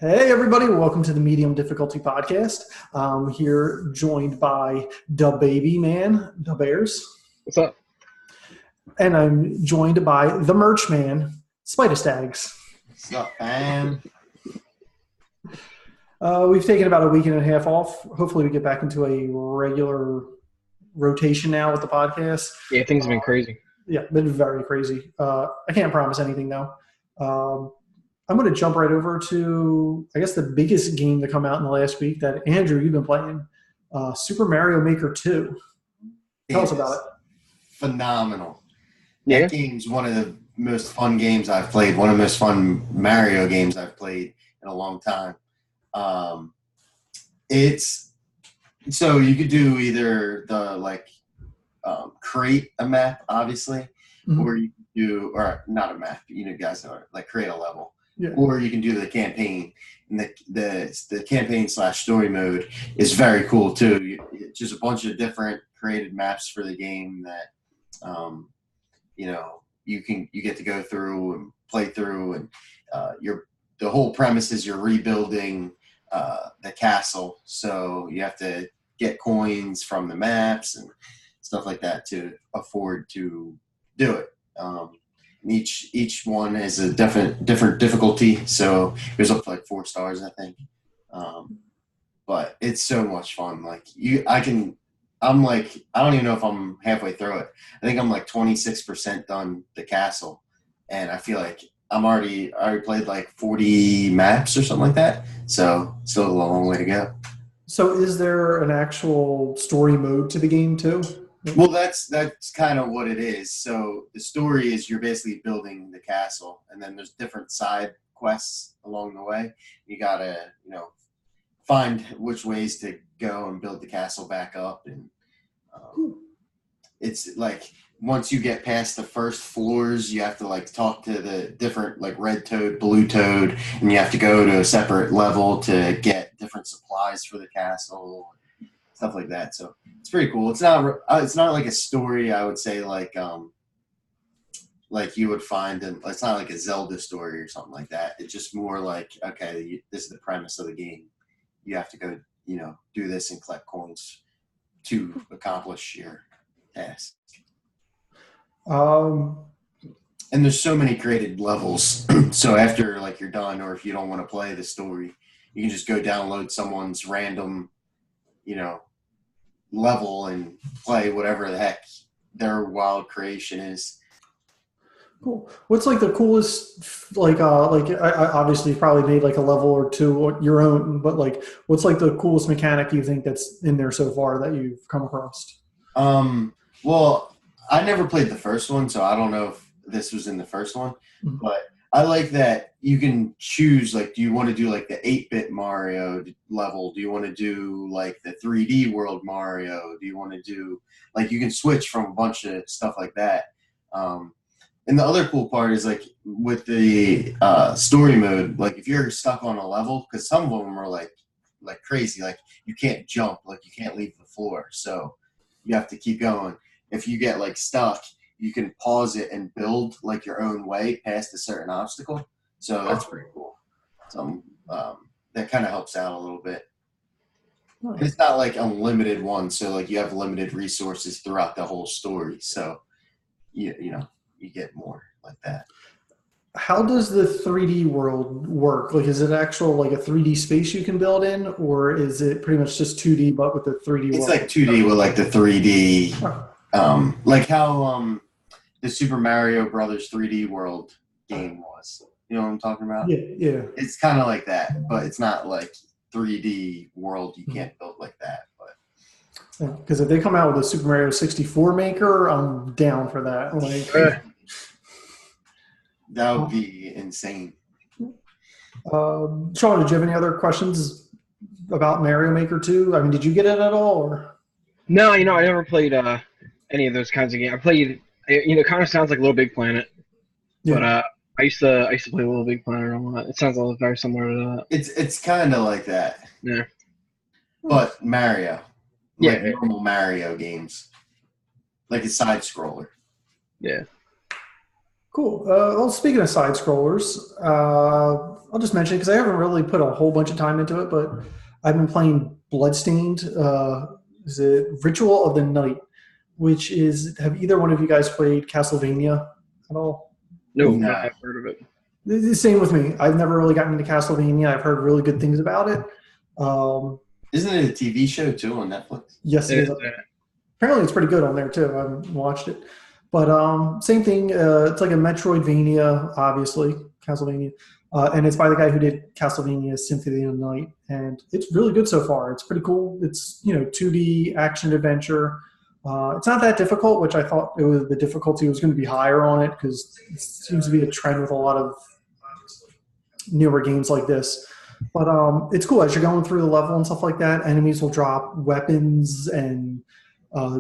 Hey everybody, welcome to the Medium Difficulty Podcast. I'm here joined by Da Baby Man, Da Bears, What's up? and I'm joined by the Merch Man, Spider Stags. What's up, man? We've taken about a week and a half off. Hopefully we get back into a regular rotation now with the podcast. Yeah, things have been crazy. Yeah, been very crazy. I can't promise anything though. I'm going to jump right over to, I guess, the biggest game to come out in the last week that, Andrew, you've been playing, Super Mario Maker 2. Tell us about it. Phenomenal. Yeah. That game's one of the most fun games I've played, one of the most fun Mario games I've played in a long time. It's so you could do either the create a map, obviously, or you could do, or not a map, you guys know it, like create a level. Yeah. Or you can do the campaign, and the campaign / story mode is very cool too. It's just a bunch of different created maps for the game that you get to go through and play through, and the whole premise is you're rebuilding the castle, so you have to get coins from the maps and stuff like that to afford to do it. Each one is a different difficulty, so it goes up to like 4 stars, I think. But it's so much fun. I don't even know if I'm halfway through it. I think I'm like 26% done the castle, and I feel like I already played like 40 maps or something like that. So still a long way to go. So is there an actual story mode to the game too? Well, that's kind of what it is. So the story is you're basically building the castle, and then there's different side quests along the way. You gotta, find which ways to go and build the castle back up. And it's like once you get past the first floors, you have to like talk to the different like red toad, blue toad, and you have to go to a separate level to get different supplies for the castle. Stuff like that, so it's pretty cool. It's not like a story, I would say, like you would find it's not like a Zelda story or something like that. It's just more like, okay, this is the premise of the game. You have to go, do this and collect coins to accomplish your task. And there's so many created levels. So after like you're done, or if you don't want to play the story, you can just go download someone's random level and play whatever the heck their wild creation is. Cool. What's like the coolest, I obviously you've probably made like a level or two on your own, but like what's like the coolest mechanic you think that's in there so far that you've come across? Well, I never played the first one, so I don't know if this was in the first one, but I like that you can choose, like, do you want to do like the 8-bit Mario level? Do you want to do like the 3D World Mario? Do you want to do, like, you can switch from a bunch of stuff like that. And the other cool part is like with the story mode, like if you're stuck on a level, because some of them are like crazy, like you can't jump, like you can't leave the floor, so you have to keep going. If you get like stuck, you can pause it and build like your own way past a certain obstacle. So that's pretty cool. So that kind of helps out a little bit. And it's not like unlimited ones, so like you have limited resources throughout the whole story. So you get more like that. How does the 3D world work? Like, is it actual like a 3D space you can build in, or is it pretty much just 2D but with the 3D world? It's like 2D with like the 3D, like how the Super Mario Brothers 3D World game was. You know what I'm talking about? Yeah. It's kind of like that, but it's not like 3D world. You can't build like that. But because if they come out with a Super Mario 64 maker, I'm down for that. Like, that would be insane. Sean, did you have any other questions about Mario Maker 2? I mean, did you get it at all? Or? No, I never played any of those kinds of games. I played, it kind of sounds like Little Big Planet, but I used to play Little Big Planet a lot. It sounds very similar to that. It's kind of like that. Yeah. But Mario. Yeah. Like normal Mario games. Like a side scroller. Yeah. Cool. Well, speaking of side scrollers, I'll just mention because I haven't really put a whole bunch of time into it, but I've been playing Bloodstained. Is it Ritual of the Night? Which is, have either one of you guys played Castlevania at all? No, but No. I've heard of it. The same with me. I've never really gotten into Castlevania. I've heard really good things about it. Isn't it a TV show too on Netflix? Yes, it is. Apparently, it's pretty good on there too. I haven't watched it, but same thing. It's like a Metroidvania, obviously Castlevania, and it's by the guy who did Castlevania Symphony of the Night, and it's really good so far. It's pretty cool. It's 2D action adventure. It's not that difficult, which I thought the difficulty was going to be higher on it because it seems to be a trend with a lot of newer games like this. But it's cool as you're going through the level and stuff like that. Enemies will drop weapons and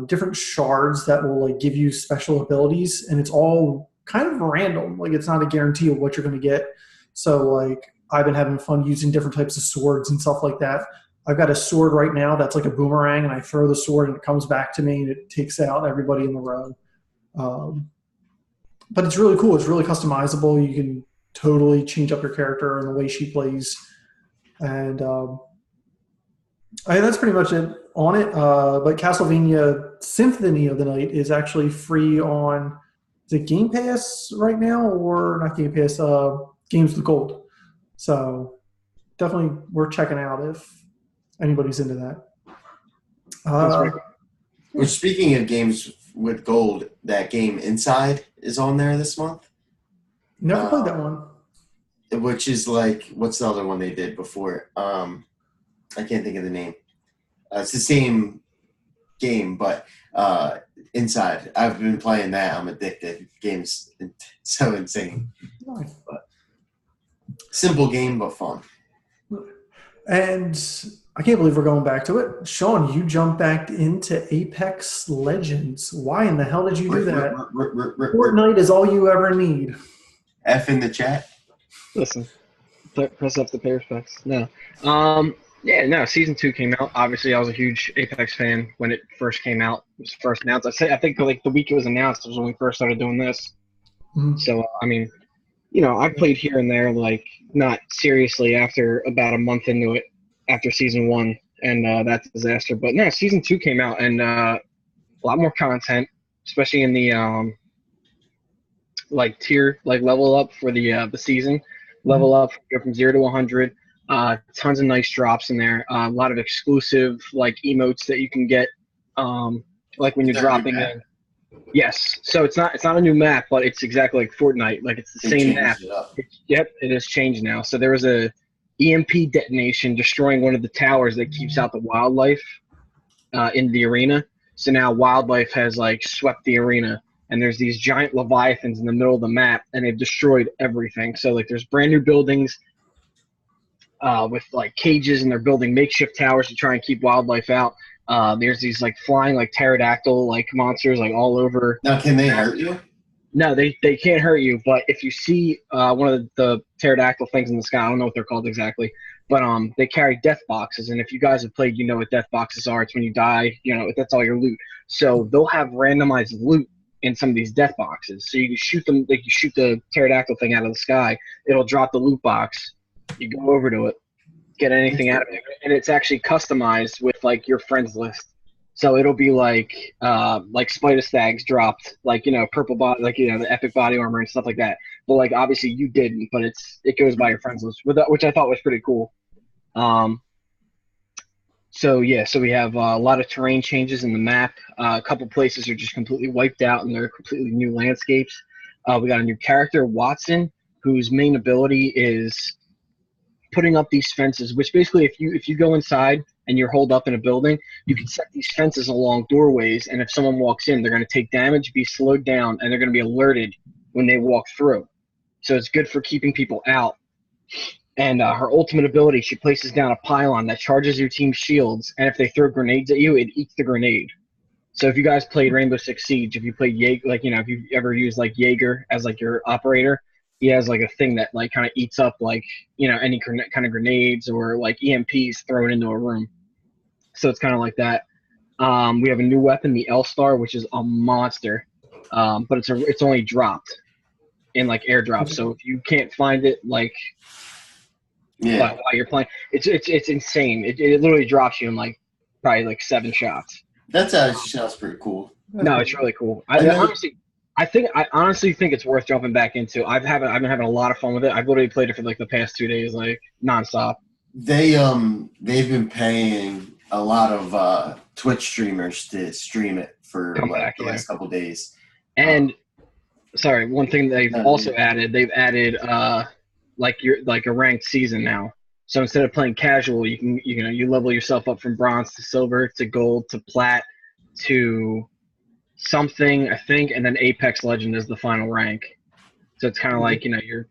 different shards that will like give you special abilities, and it's all kind of random. Like it's not a guarantee of what you're going to get. So like I've been having fun using different types of swords and stuff like that. I've got a sword right now that's like a boomerang, and I throw the sword and it comes back to me and it takes out everybody in the row. But it's really cool. It's really customizable. You can totally change up your character and the way she plays. And that's pretty much it on it. But Castlevania Symphony of the Night is actually free on the Game Pass right now, or not Game Pass, Games with Gold. So definitely worth checking out if anybody's into that. Which, speaking of games with gold, that game Inside is on there this month. Never played that one. Which is like, what's the other one they did before? I can't think of the name. It's the same game, but Inside. I've been playing that. I'm addicted. Game's so insane. Nice. But simple game, but fun. And I can't believe we're going back to it. Sean, you jumped back into Apex Legends. Why in the hell did you do that? Fortnite is all you ever need. F in the chat. Listen, press up the player specs. No. Season 2 came out. Obviously, I was a huge Apex fan when it first came out. It was first announced. I think like the week it was announced was when we first started doing this. Mm-hmm. So, I mean, I played here and there, like not seriously after about a month into it, after Season 1 and that disaster. But no, Season 2 came out and a lot more content, especially in the tier, level up for the season. Level up, go from 0 to 100. Tons of nice drops in there. A lot of exclusive emotes that you can get, like when you're dropping in. Yes, so it's not a new map, but it's exactly like Fortnite. Like it's the same map. It has changed now. So there was a EMP detonation destroying one of the towers that keeps out the wildlife in the arena. So now wildlife has swept the arena. And there's these giant leviathans in the middle of the map, and they've destroyed everything. So there's brand new buildings with cages, and they're building makeshift towers to try and keep wildlife out. There's these flying pterodactyl monsters all over. Now, can they hurt you? No, they can't hurt you. But if you see one of the pterodactyl things in the sky, I don't know what they're called exactly, but they carry death boxes. And if you guys have played, you know what death boxes are. It's when you die, that's all your loot. So they'll have randomized loot in some of these death boxes. So you can shoot them, you shoot the pterodactyl thing out of the sky, it'll drop the loot box. You go over to it, get anything out of it. And it's actually customized with your friends list. So it'll be Spider Stags dropped, purple body, the epic body armor and stuff like that. But obviously you didn't, but it goes by your friends list, which I thought was pretty cool. So we have a lot of terrain changes in the map. A couple places are just completely wiped out, and they're completely new landscapes. We got a new character, Watson, whose main ability is putting up these fences. Which basically, if you go inside and you're holed up in a building, you can set these fences along doorways, and if someone walks in, they're going to take damage, be slowed down, and they're going to be alerted when they walk through. So it's good for keeping people out. And her ultimate ability, she places down a pylon that charges your team's shields, and if they throw grenades at you, it eats the grenade. So if you guys played Rainbow Six Siege, if you played Jaeger, if you ever used Jaeger as your operator, he has a thing that kind of eats up any kind of grenades or EMPs thrown into a room. So it's kind of like that. We have a new weapon, the L-Star, which is a monster, but it's only dropped in airdrops. So if you can't find it Yeah, while you're playing. It's insane. It literally drops you in like probably like 7 shots. that sounds pretty cool. That's No, cool. it's really cool. I know I honestly think it's worth jumping back into. I've been having a lot of fun with it. I've literally played it for like the past 2 days, like nonstop. they've been paying a lot of Twitch streamers to stream it for Come like back, the yeah. last couple days. And sorry, one thing they've No, also added, like a ranked season now. So instead of playing casual, you level yourself up from bronze to silver to gold to plat to something, I think, and then Apex Legend is the final rank. So it's kind of like you're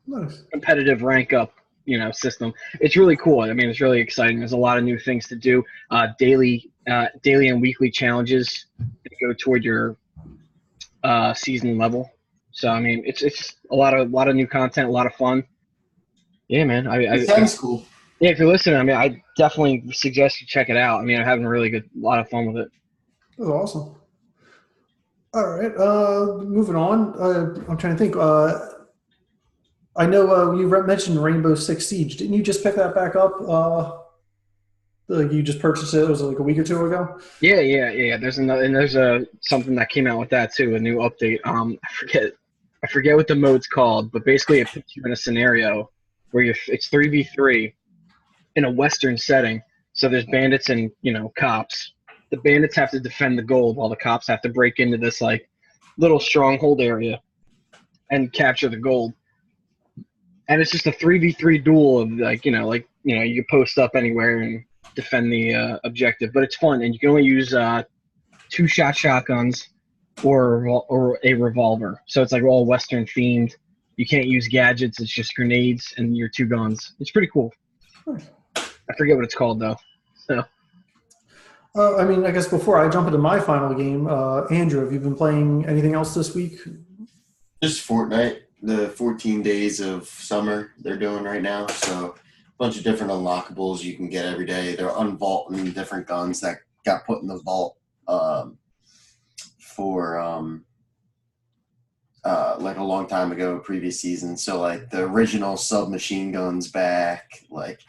Nice. competitive rank up system. It's really cool. I mean, it's really exciting. There's a lot of new things to do. Daily and weekly challenges that go toward your season level. So I mean, it's a lot of new content, a lot of fun. Yeah, man. it sounds cool. Yeah, if you're listening, I mean, I definitely suggest you check it out. I mean, I'm having a lot of fun with it. That was awesome. All right. Moving on. I'm trying to think. I know you mentioned Rainbow Six Siege. Didn't you just pick that back up? Like you just purchased it. Was it like a week or two ago? Yeah. There's something that came out with that too, a new update. I forget what the mode's called, but basically it puts you in a scenario where it's 3v3 in a Western setting. So there's bandits and cops. The bandits have to defend the gold while the cops have to break into this like little stronghold area and capture the gold. And it's just a 3v3 duel of you post up anywhere and defend the objective. But it's fun, and you can only use 2-shot shotguns or a revolver. So it's like all Western themed. You can't use gadgets. It's just grenades and your 2 guns. It's pretty cool. I forget what it's called though. So. I mean, I guess before I jump into my final game, Andrew, have you been playing anything else this week? Just Fortnite, the 14 days of summer they're doing right now. So a bunch of different unlockables you can get every day. They're unvaulting different guns that got put in the vault for like a long time ago, previous season. So like the original submachine guns back, like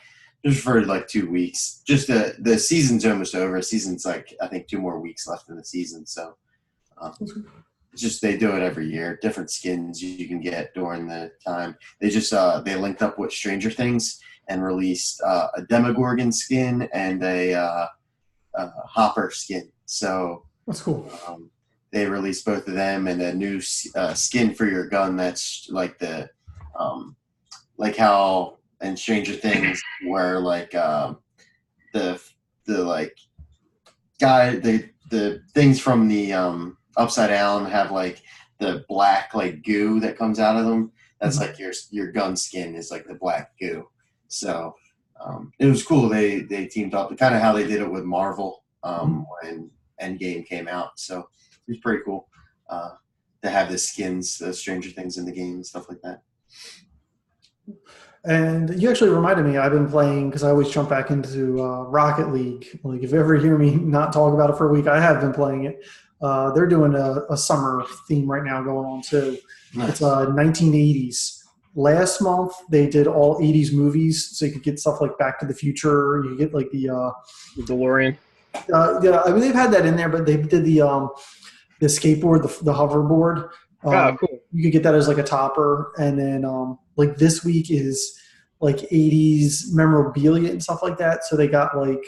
just for like 2 weeks. Just the season's almost over. Season's like I think 2 more weeks left in the season. So it's just they do it every year. Different skins you can get during the time. They just they linked up with Stranger Things and released a Demogorgon skin and a Hopper skin. So That's cool. they released both of them and a new skin for your gun. That's like the like how in Stranger Things where like the like guy the things from the Upside Down have like the black like goo that comes out of them. That's like your gun skin is like the black goo. So it was cool. They teamed up, kind of how they did it with Marvel when Endgame came out. So it was pretty cool to have the skins, the Stranger Things in the game and stuff like that. And you actually reminded me, I've been playing, because I always jump back into Rocket League. Like if you ever hear me not talk about it for a week, I have been playing it. They're doing a summer theme right now going on too. Nice. It's 1980s. Last month they did all 80s movies, so you could get stuff like Back to the Future. You get like the DeLorean. Yeah, I mean they've had that in there, but they did the skateboard, the hoverboard. Cool. You could get that as like a topper, and then like this week is like 80s memorabilia and stuff like that. So they got like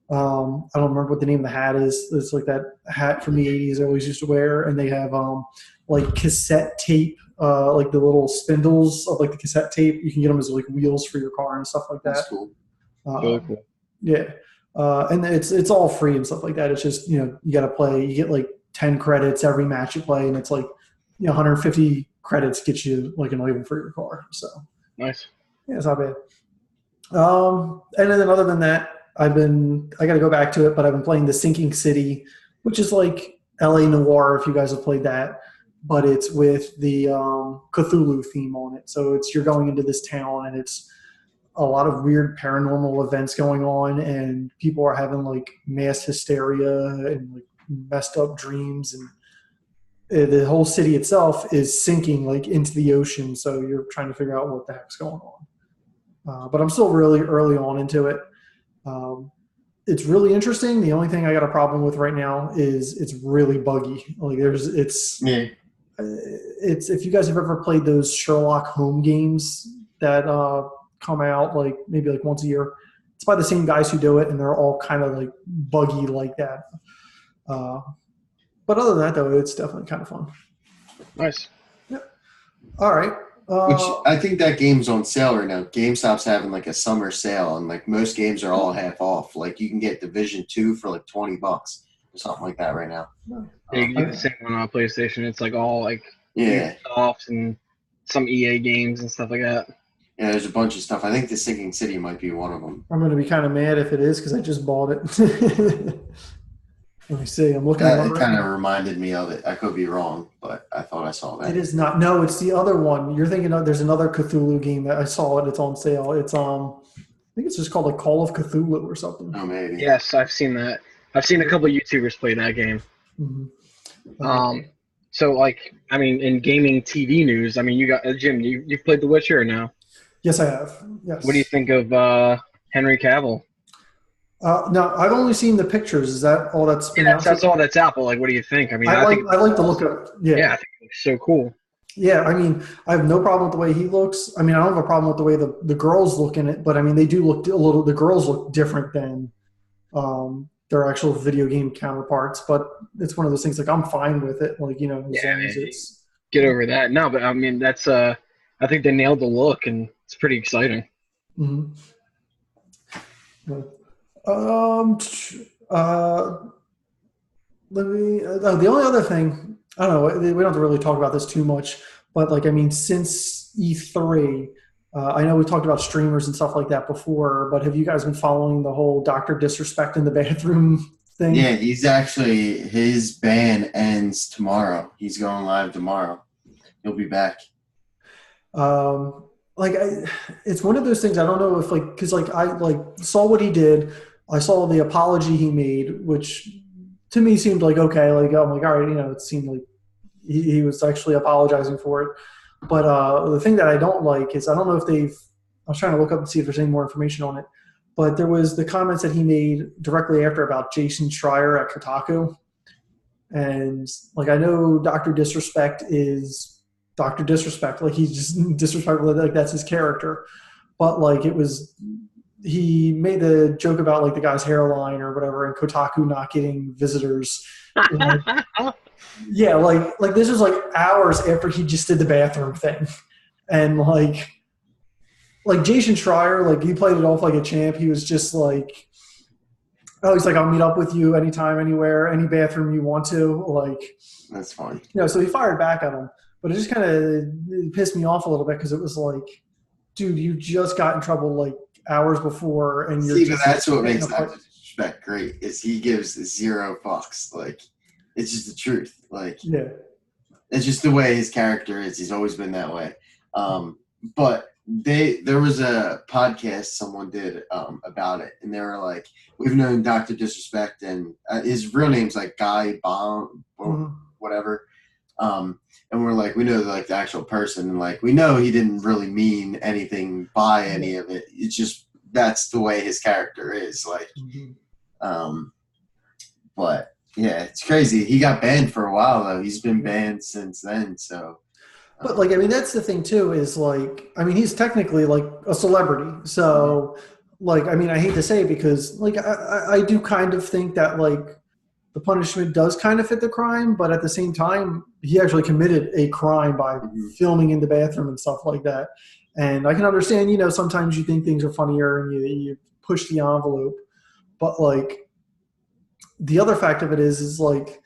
I don't remember what the name of the hat is. It's like that hat from the 80s I always used to wear, and they have like cassette tape, like the little spindles of like the cassette tape. You can get them as like wheels for your car and stuff like that. That's cool. Really cool. Yeah, and it's all free and stuff like that. It's just you got to play. You get like 10 credits every match you play, and it's like 150 credits gets you like an label for your car. So nice. Yeah, it's not bad. And then other than that, I got to go back to it, but I've been playing The Sinking City, which is like LA Noire, if you guys have played that, but it's with the Cthulhu theme on it. So you're going into this town, and it's a lot of weird paranormal events going on, and people are having like mass hysteria and like messed up dreams, and the whole city itself is sinking like into the ocean. So you're trying to figure out what the heck's going on. But I'm still really early on into it. It's really interesting. The only thing I got a problem with right now is it's really buggy. Like it's if you guys have ever played those Sherlock home games that come out like maybe like once a year, it's by the same guys who do it, and they're all kind of like buggy like that. But other than that, though, it's definitely kind of fun. Nice. Yeah. All right. Which I think that game's on sale right now. GameStop's having like a summer sale, and like most games are all half off. Like you can get Division 2 for like $20 or something like that right now. Yeah, you can get the same one on PlayStation. It's like all like Ubisoft and some EA games and stuff like that. Yeah, there's a bunch of stuff. I think The Sinking City might be one of them. I'm going to be kind of mad if it is because I just bought it. Let me see. I'm looking at it. It kind of reminded me of it. I could be wrong, but I thought I saw that. It is not. No, it's the other one. You're thinking of. There's another Cthulhu game that I saw it. It's on sale. It's I think it's just called like Call of Cthulhu or something. Oh, maybe. Yes, I've seen that. I've seen a couple of YouTubers play that game. Mm-hmm. So like, I mean, in gaming TV news, I mean, you got Jim. You've played The Witcher or no? Yes, I have. Yes. What do you think of Henry Cavill? No, I've only seen the pictures. Is that all that's been out? That's all that's out. But like, what do you think? I mean, I like the look of it. Yeah, I think it looks so cool. Yeah, I mean, I have no problem with the way he looks. I mean, I don't have a problem with the way the girls look in it, but I mean, they do look a little. The girls look different than their actual video game counterparts. But it's one of those things. Like, I'm fine with it. Like, you know, as long as it's get over that. No, but I mean, that's I think they nailed the look, and it's pretty exciting. Mm-hmm. The only other thing, I don't know, we don't have to really talk about this too much, but like, I mean, since E3, I know we talked about streamers and stuff like that before, but have you guys been following the whole Dr. Disrespect in the bathroom thing? Yeah, his ban ends tomorrow. He's going live tomorrow. He'll be back. It's one of those things. I don't know if because I saw what he did. I saw the apology he made, which to me seemed like okay. Like I'm like, all right, you know, it seemed like he was actually apologizing for it. But the thing that I don't like is I don't know if I was trying to look up and see if there's any more information on it. But there was the comments that he made directly after about Jason Schreier at Kotaku, and like I know Dr. Disrespect is Dr. Disrespect, like he's just disrespectful, like that's his character. But like he made the joke about like the guy's hairline or whatever, and Kotaku not getting visitors. Yeah, like this was like hours after he just did the bathroom thing, and like Jason Schreier, like he played it off like a champ. He was just like, oh, he's like, I'll meet up with you anytime, anywhere, any bathroom you want to. Like that's fine. You know, so he fired back at him. But it just kind of pissed me off a little bit because it was like, dude, you just got in trouble like hours before, and you're. See, but that's what makes Dr. Disrespect great is he gives 0 fucks. Like, it's just the truth. Like, yeah, it's just the way his character is. He's always been that way. But there was a podcast someone did about it, and they were like, we've known Dr. Disrespect, and his real name's like Guy Baum or whatever. And we're like, we know like the actual person, and like we know he didn't really mean anything by any of it. It's just that's the way his character is. Like, but yeah, it's crazy. He got banned for a while though. He's been banned since then. So, but like I mean, that's the thing too. Is like I mean, he's technically like a celebrity. So, like I mean, I hate to say it because like I do kind of think that like. The punishment does kind of fit the crime, but at the same time, he actually committed a crime by filming in the bathroom and stuff like that. And I can understand, you know, sometimes you think things are funnier and you push the envelope. But, like, the other fact of it is like,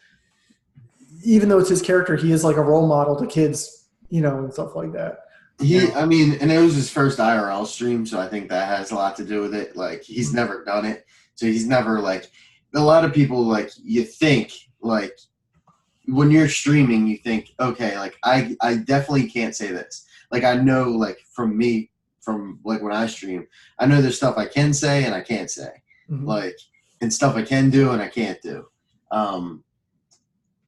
even though it's his character, he is like a role model to kids, you know, and stuff like that. I mean, and it was his first IRL stream, so I think that has a lot to do with it. Like, he's never done it. So he's never, like, a lot of people, like, you think, like, when you're streaming, you think, okay, like, I definitely can't say this. Like, I know, like, from like, when I stream, I know there's stuff I can say and I can't say. Like, and stuff I can do and I can't do.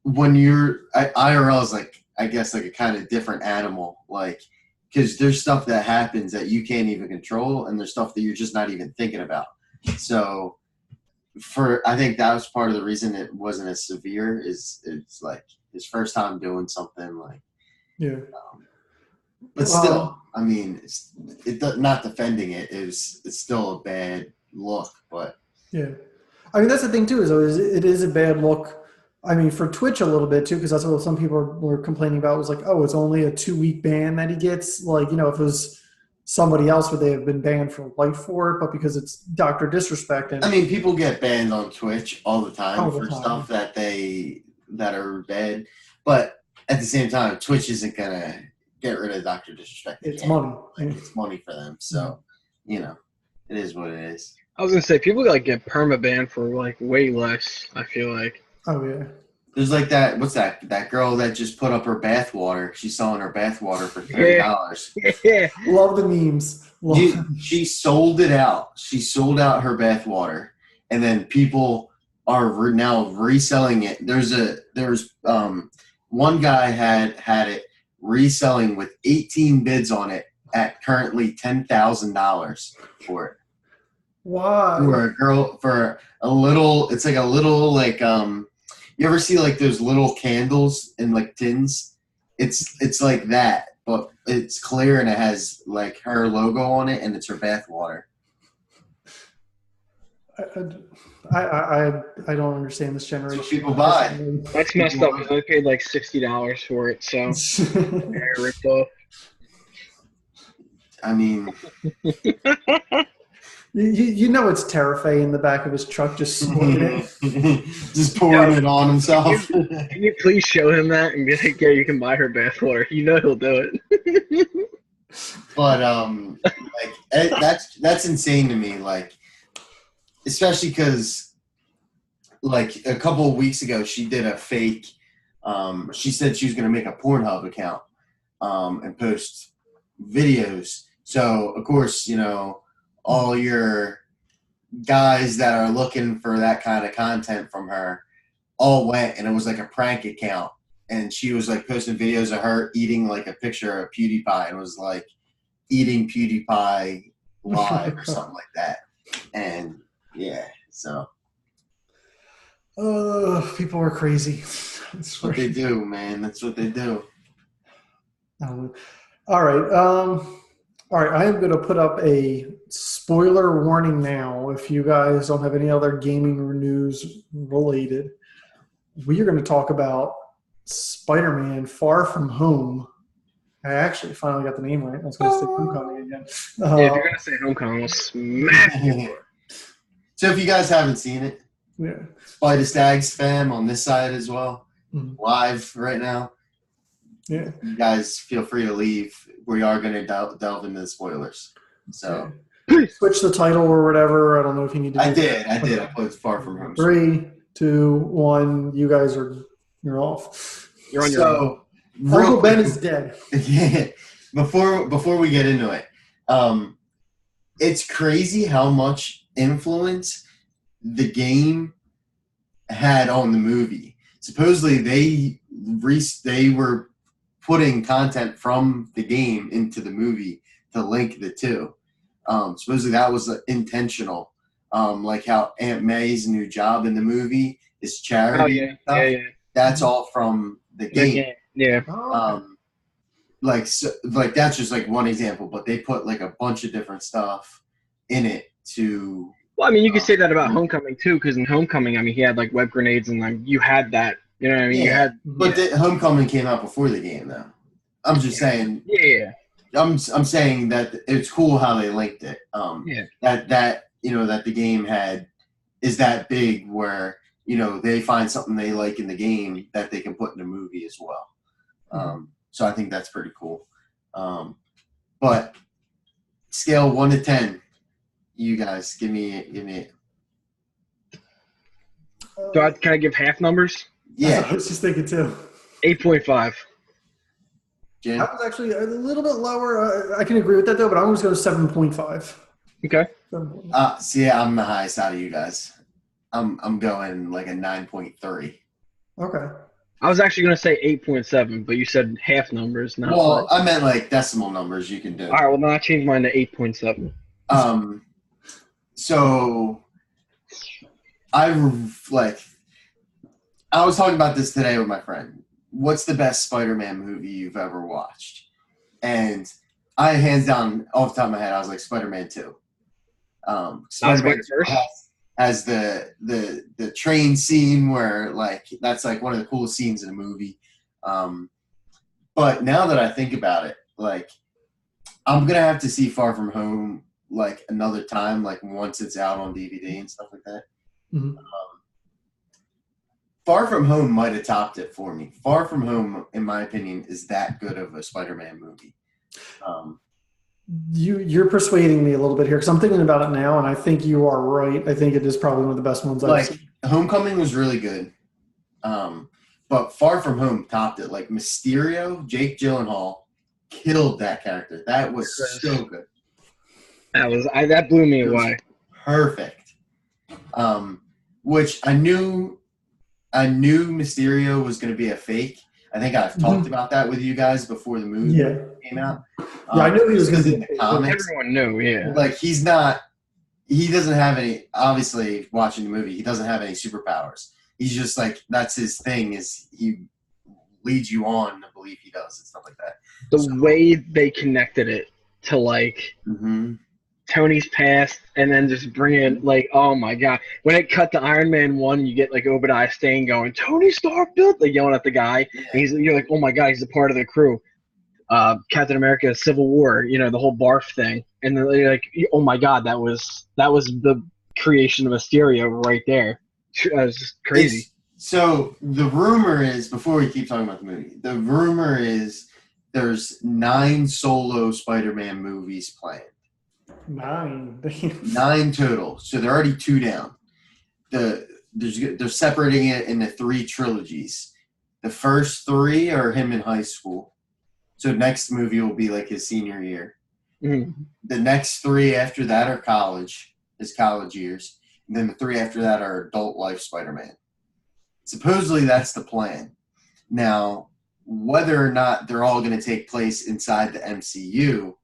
when you're IRL is like, I guess, like a kind of different animal, like, because there's stuff that happens that you can't even control, and there's stuff that you're just not even thinking about. So I think that was part of the reason it wasn't as severe. It's like his first time doing something like, Yeah. but still, I mean, not defending it's still a bad look, but Yeah. I mean, that's the thing too, is it is a bad look. I mean, for Twitch a little bit too, because that's what some people were complaining about, was like, oh, it's only a 2-week ban that he gets. Like, if it was somebody else, would they have been banned for life for it? But because it's Dr. Disrespect. And I mean, people get banned on Twitch all the time all the for time. stuff that are bad, but at the same time, Twitch isn't gonna get rid of Dr. Disrespect. It's money. Like, it's money for them, so it is what it is. I was gonna say people like get perma banned for like way less. I feel like. Oh yeah. There's like that. What's that? That girl that just put up her bath water. She's selling her bath water for $30. Yeah. Love the memes. She sold it out. She sold out her bath water, and then people are now reselling it. There's one guy had it reselling with 18 bids on it at currently $10,000 for it. Why? For a little. It's like a little like You ever see like those little candles in like tins? It's like that, but it's clear and it has like her logo on it, and it's her bath water. I don't understand this generation. That's what people buy. That's messed up. I paid like $60 for it, so I ripped off. I mean, you know it's Terafay in the back of his truck just smoking it. Just pouring it on himself. Can you please show him that and be like, yeah, you can buy her bathwater? You know he'll do it. But like that's insane to me. Like, especially because like a couple of weeks ago, she did a fake. She said she was going to make a Pornhub account and post videos. So of course, all your guys that are looking for that kind of content from her all went, and it was like a prank account, and she was like posting videos of her eating like a picture of PewDiePie, and it was like eating PewDiePie live or something like that. And yeah, so people are crazy. that's what they do, man. That's what they do. All right. All right, I am going to put up a spoiler warning now. If you guys don't have any other gaming news related, we are going to talk about Spider-Man Far From Home. I actually finally got the name right. I was going to say Homecoming again. Yeah, if you're going to say Homecoming, we'll smack you. So if you guys haven't seen it, yeah, Spider Stags fam on this side as well, live right now. Yeah, you guys feel free to leave. We are going to delve into the spoilers. So switch the title or whatever. I don't know if you need to. I did. I put Far From Home. 3, 2, 1. You guys you're off. You're on your own. Uncle Ben is dead. Yeah. Before we get into it, it's crazy how much influence the game had on the movie. Supposedly they were putting content from the game into the movie to link the two. Supposedly that was intentional. Like how Aunt May's new job in the movie is charity. Oh, yeah. That's all from the game. Yeah. Like that's just like one example, but they put like a bunch of different stuff in it to. Well, I mean, you could say that about Homecoming too, because in Homecoming, I mean, he had like web grenades and like you had that. You know what I mean? Yeah. But the Homecoming came out before the game, though. I'm just saying. Yeah. I'm saying that it's cool how they linked it. That that the game is that big where they find something they like in the game that they can put in a movie as well. So I think that's pretty cool. But scale 1 to 10, you guys give me it. Can I give half numbers? Yeah, I was just thinking too. 8.5. Jen? I was actually a little bit lower. I can agree with that though, but I'm going to go 7.5. Okay. See, I'm the highest out of you guys. I'm going like a 9.3. Okay. I was actually going to say 8.7, but you said half numbers, not Well, like. I meant like decimal numbers you can do. All right, well, now I changed mine to 8.7. So I was talking about this today with my friend. What's the best Spider-Man movie you've ever watched? And I, hands down, off the top of my head, I was like Spider-Man 2. Spider-Man 2 has the train scene where like that's like one of the coolest scenes in a movie. But now that I think about it, like I'm gonna have to see Far From Home like another time, like once it's out on DVD and stuff like that. Mm-hmm. Far From Home might have topped it for me. Far From Home, in my opinion, is that good of a Spider-Man movie. You're persuading me a little bit here because I'm thinking about it now, and I think you are right. I think it is probably one of the best ones I've seen. Homecoming was really good, but Far From Home topped it. Like Mysterio, Jake Gyllenhaal killed that character. That was so good. That blew me away. Perfect. Which I knew Mysterio was going to be a fake. I think I've talked about that with you guys before the movie came out. Yeah, I knew he was going to be in the comics. Everyone knew, yeah. Like he doesn't have any, obviously watching the movie, he doesn't have any superpowers. He's just like, that's his thing, is he leads you on to believe he does and stuff like that. The way they connected it to like Tony's past and then just bring in like, oh my God. When it cut to Iron Man 1, you get like Obadiah Stane going, Tony Stark built, like yelling at the guy. Yeah. And you're like, oh my God, he's a part of the crew. Captain America Civil War, the whole barf thing. And then you're like, oh my God, that was the creation of Mysterio right there. It was just crazy. So the rumor is, before we keep talking about the movie, the rumor is there's 9 solo Spider-Man movies planned. 9. 9 total. So they're already 2 down. They're separating it into 3 trilogies. The first 3 are him in high school. So next movie will be like his senior year. Mm-hmm. The next 3 after that are his college years. And then the 3 after that are adult life Spider-Man. Supposedly that's the plan. Now, whether or not they're all going to take place inside the MCU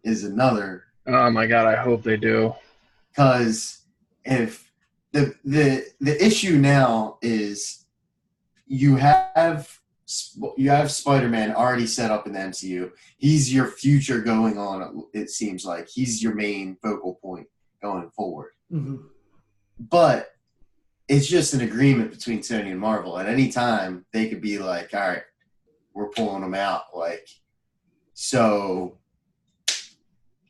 is another. Oh my God, I hope they do. Because if the issue now is you have Spider-Man already set up in the MCU. He's your future going on, it seems like. He's your main focal point going forward. Mm-hmm. But it's just an agreement between Sony and Marvel. At any time, they could be like, all right, we're pulling them out. Like, so,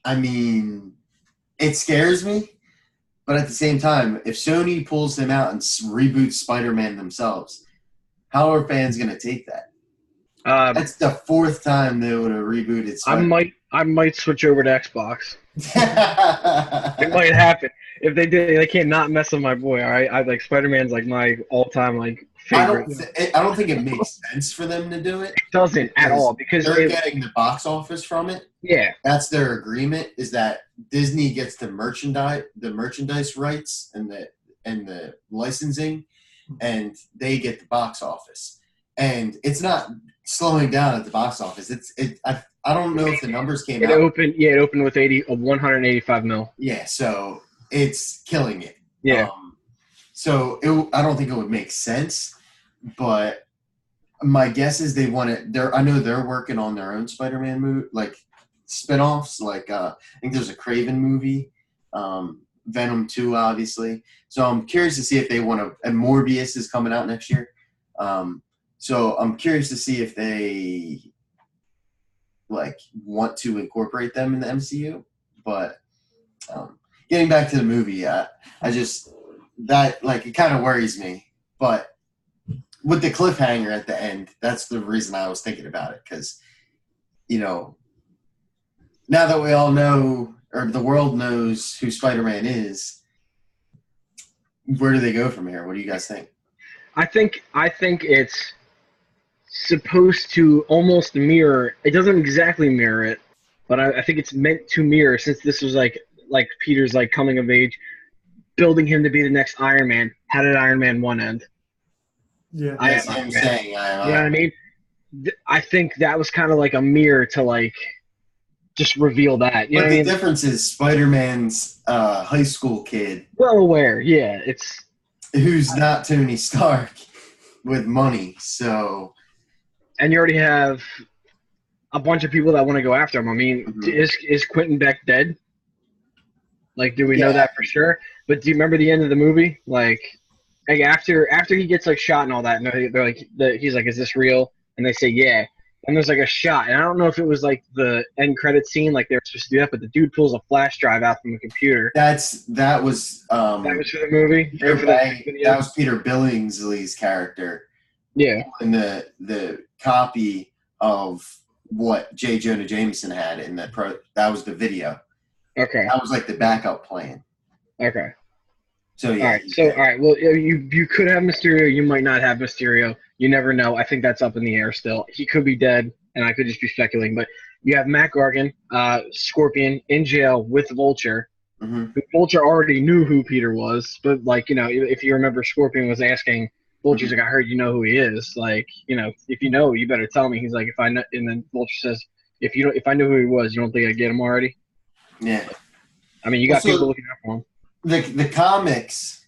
I mean, it scares me. But at the same time, if Sony pulls them out and reboots Spider-Man themselves, how are fans going to take that? That's the 4th time they would have rebooted Spider-Man. I might switch over to Xbox. It might happen. If they did, they can't not mess with my boy. All right, I like Spider-Man's like my all-time like favorite. I don't think it makes sense for them to do it. It doesn't at all because they're getting the box office from it. Yeah, that's their agreement. Is that Disney gets the merchandise rights and the licensing, and they get the box office. And it's not slowing down at the box office. I don't know if the numbers came out. It opened with 185 mil. Yeah, so it's killing it. Yeah. I don't think it would make sense, but my guess is they want it. I know they're working on their own Spider-Man movie, like spinoffs. Like I think there's a Craven movie, Venom 2, obviously. So I'm curious to see if they want to. And Morbius is coming out next year. So I'm curious to see if they want to incorporate them in the MCU. But getting back to the movie, it kind of worries me. But with the cliffhanger at the end, that's the reason I was thinking about it. Because, now that we all know, or the world knows who Spider-Man is, where do they go from here? What do you guys think? I think it's supposed to almost mirror. It doesn't exactly mirror it, but I think it's meant to mirror, since this was like Peter's like coming of age, building him to be the next Iron Man. How did Iron Man 1 end? Yeah. I am That's what Iron I'm Man. saying. I am You know what I Iron mean? I think that was kind of like a mirror to like just reveal that. You know But what I the mean? difference is Spider-Man's high school kid Well aware, yeah. It's who's not Tony Stark with money. So and you already have a bunch of people that want to go after him. I mean, Mhm. is Quentin Beck dead? Like, do we know yeah, that for sure? But do you remember the end of the movie? Like after he gets like shot and all that, and they're like, he's like, "Is this real?" And they say, "Yeah." And there's like a shot, and I don't know if it was like the end credit scene, like they were supposed to do that, but the dude pulls a flash drive out from the computer. that was That was for the movie or for the That video. was Peter Billingsley's character Yeah. in the copy of what J. Jonah Jameson had in the pro. That was the video. Okay. That was like the backup plan. Okay. So All yeah, right. So all right. Well, you could have Mysterio. You might not have Mysterio. You never know. I think that's up in the air still. He could be dead, and I could just be speculating. But you have Matt Gargan, Scorpion, in jail with Vulture. Mhm. Vulture already knew who Peter was, but like if you remember, Scorpion was asking Vulture's like, "I heard you know who he is. Like, if you know, you better tell me." He's like, "If I know," and then Vulture says, if I knew who he was, you don't think I'd get him already?" Yeah. I mean, you got people looking out for him. The comics,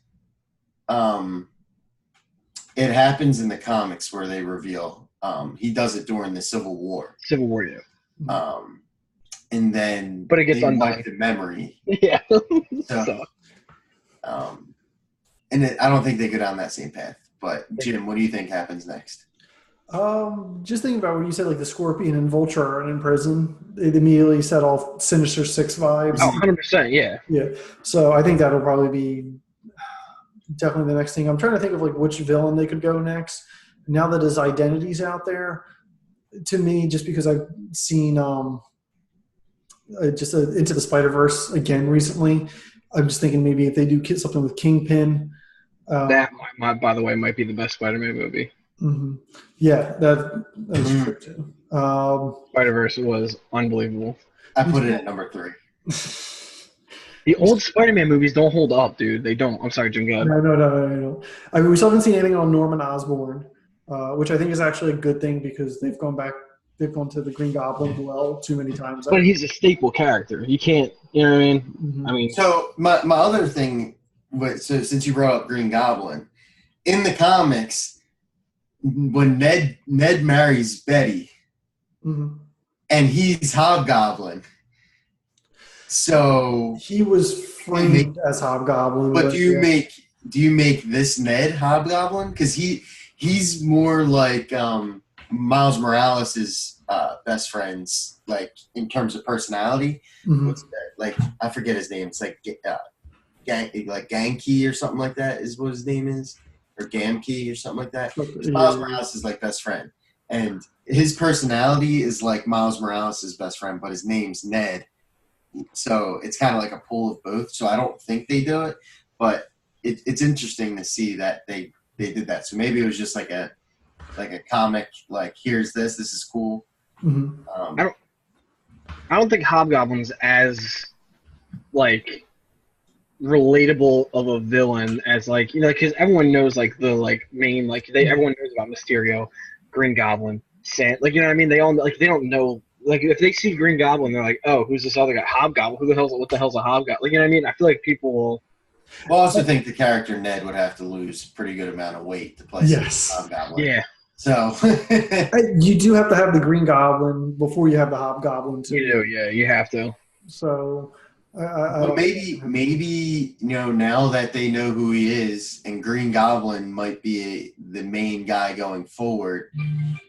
it happens in the comics where they reveal. He does it during the Civil War. Civil War, yeah. And then But it gets they undone. wipe the memory. Yeah. So, I don't think they go down that same path. But Jim, what do you think happens next? Just thinking about what you said, like the Scorpion and Vulture are in prison. It immediately set off Sinister Six vibes. Oh, 100%, yeah. Yeah. So I think that'll probably be definitely the next thing. I'm trying to think of like which villain they could go next. Now that his identity's out there, to me, just because I've seen Into the Spider-Verse again recently, I'm just thinking maybe if they do something with Kingpin. That, by the way, might be the best Spider-Man movie. Mm-hmm. Yeah, that is true too. Spider-Verse was unbelievable. I put it at number 3. The old Spider-Man movies don't hold up, dude. They don't. I'm sorry, Jim. Go ahead. No. I mean, we still haven't seen anything on Norman Osborn, which I think is actually a good thing because they've gone to the Green Goblin well too many times. But he's a staple character. You can't, you know what I mean? Mm-hmm. I mean. So my other thing, since you brought up Green Goblin, in the comics, when Ned marries Betty, mm-hmm. and he's Hobgoblin. So he was framed as Hobgoblin. But do you make this Ned Hobgoblin? Because he's more like Miles Morales' best friends, like in terms of personality. Mm-hmm. What's that? Like I forget his name. It's like Ganke or something like that is what his name is, or Gamkey or something like that. Miles Morales is like best friend, and his personality is like Miles Morales' best friend, but his name's Ned. So it's kind of like a pool of both. So I don't think they do it, but it's interesting to see that they did that. So maybe it was just like a comic, like here's this is cool. Mm-hmm. I don't think Hobgoblin's as like relatable of a villain as like because everyone knows like the like main like everyone knows about Mysterio, Green Goblin, like you know what I mean. They all like they don't know. Like if they see Green Goblin, they're like, "Oh, who's this other guy? Hobgoblin? What the hell's a Hobgoblin?" Like you know what I mean? I feel like people will. Well, I also think the character Ned would have to lose a pretty good amount of weight to play Hobgoblin. Yeah. So you do have to have the Green Goblin before you have the Hobgoblin too. You do, yeah. You have to. So. But maybe now that they know who he is, and Green Goblin might be the main guy going forward.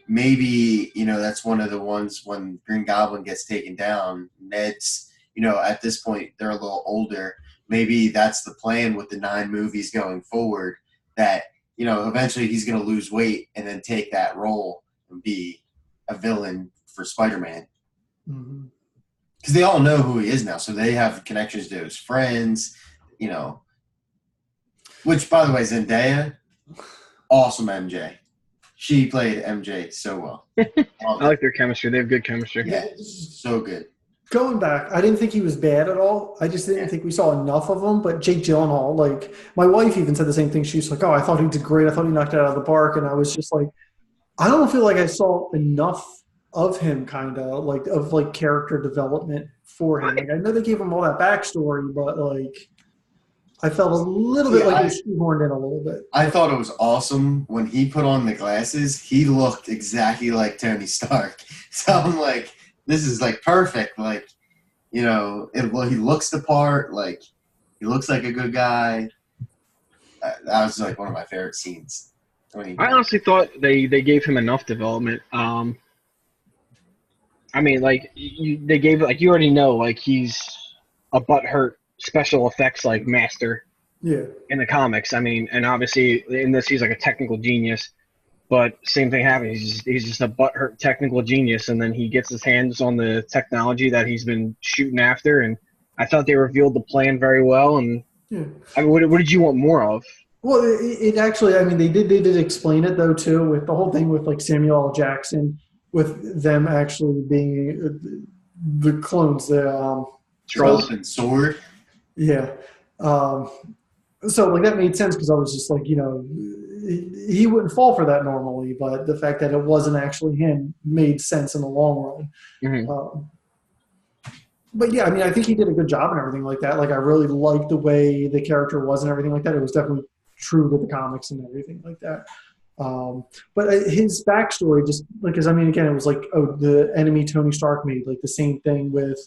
Maybe that's one of the ones when Green Goblin gets taken down. Ned's at this point they're a little older. Maybe that's the plan with the 9 movies going forward. That eventually he's going to lose weight and then take that role and be a villain for Spider-Man. Mm-hmm. Because they all know who he is now, so they have connections to his friends, Which, by the way, Zendaya, awesome MJ. She played MJ so well. I like their chemistry. They have good chemistry. Yeah, so good. Going back, I didn't think he was bad at all. I just didn't Yeah. think we saw enough of him. But Jake Gyllenhaal, like my wife even said the same thing. She's like, "Oh, I thought he did great. I thought he knocked it out of the park." And I was just like, I don't feel like I saw enough of him, kind of like of like character development for him. Like I know they gave him all that backstory, but like I felt a little See, bit like it was shoehorned in a little bit. I thought it was awesome when he put on the glasses. He looked exactly like Tony Stark. So I'm like, this is like perfect. Like, well, he looks the part. Like, he looks like a good guy. That was like one of my favorite scenes. I honestly thought they gave him enough development. I mean, like they gave like you already know, like he's a butthurt special effects like master Yeah. in the comics. I mean, and obviously in this he's like a technical genius. But same thing happens. He's just a butthurt technical genius, and then he gets his hands on the technology that he's been shooting after. And I thought they revealed the plan very well. And Yeah. I mean, what did you want more of? Well, it actually, I mean, they did explain it though too, with the whole thing with like Samuel L. Jackson, with them actually being the clones. Trolls. and sword. Yeah. Um, so like that made sense because I was just like, he wouldn't fall for that normally, but the fact that it wasn't actually him made sense in the long run. Mm-hmm. But yeah, I mean, I think he did a good job and everything like that. Like, I really liked the way the character was and everything like that. It was definitely true to the comics and everything like that. But his backstory, just like, because I mean, again, it was like, oh, the enemy Tony Stark made, like the same thing with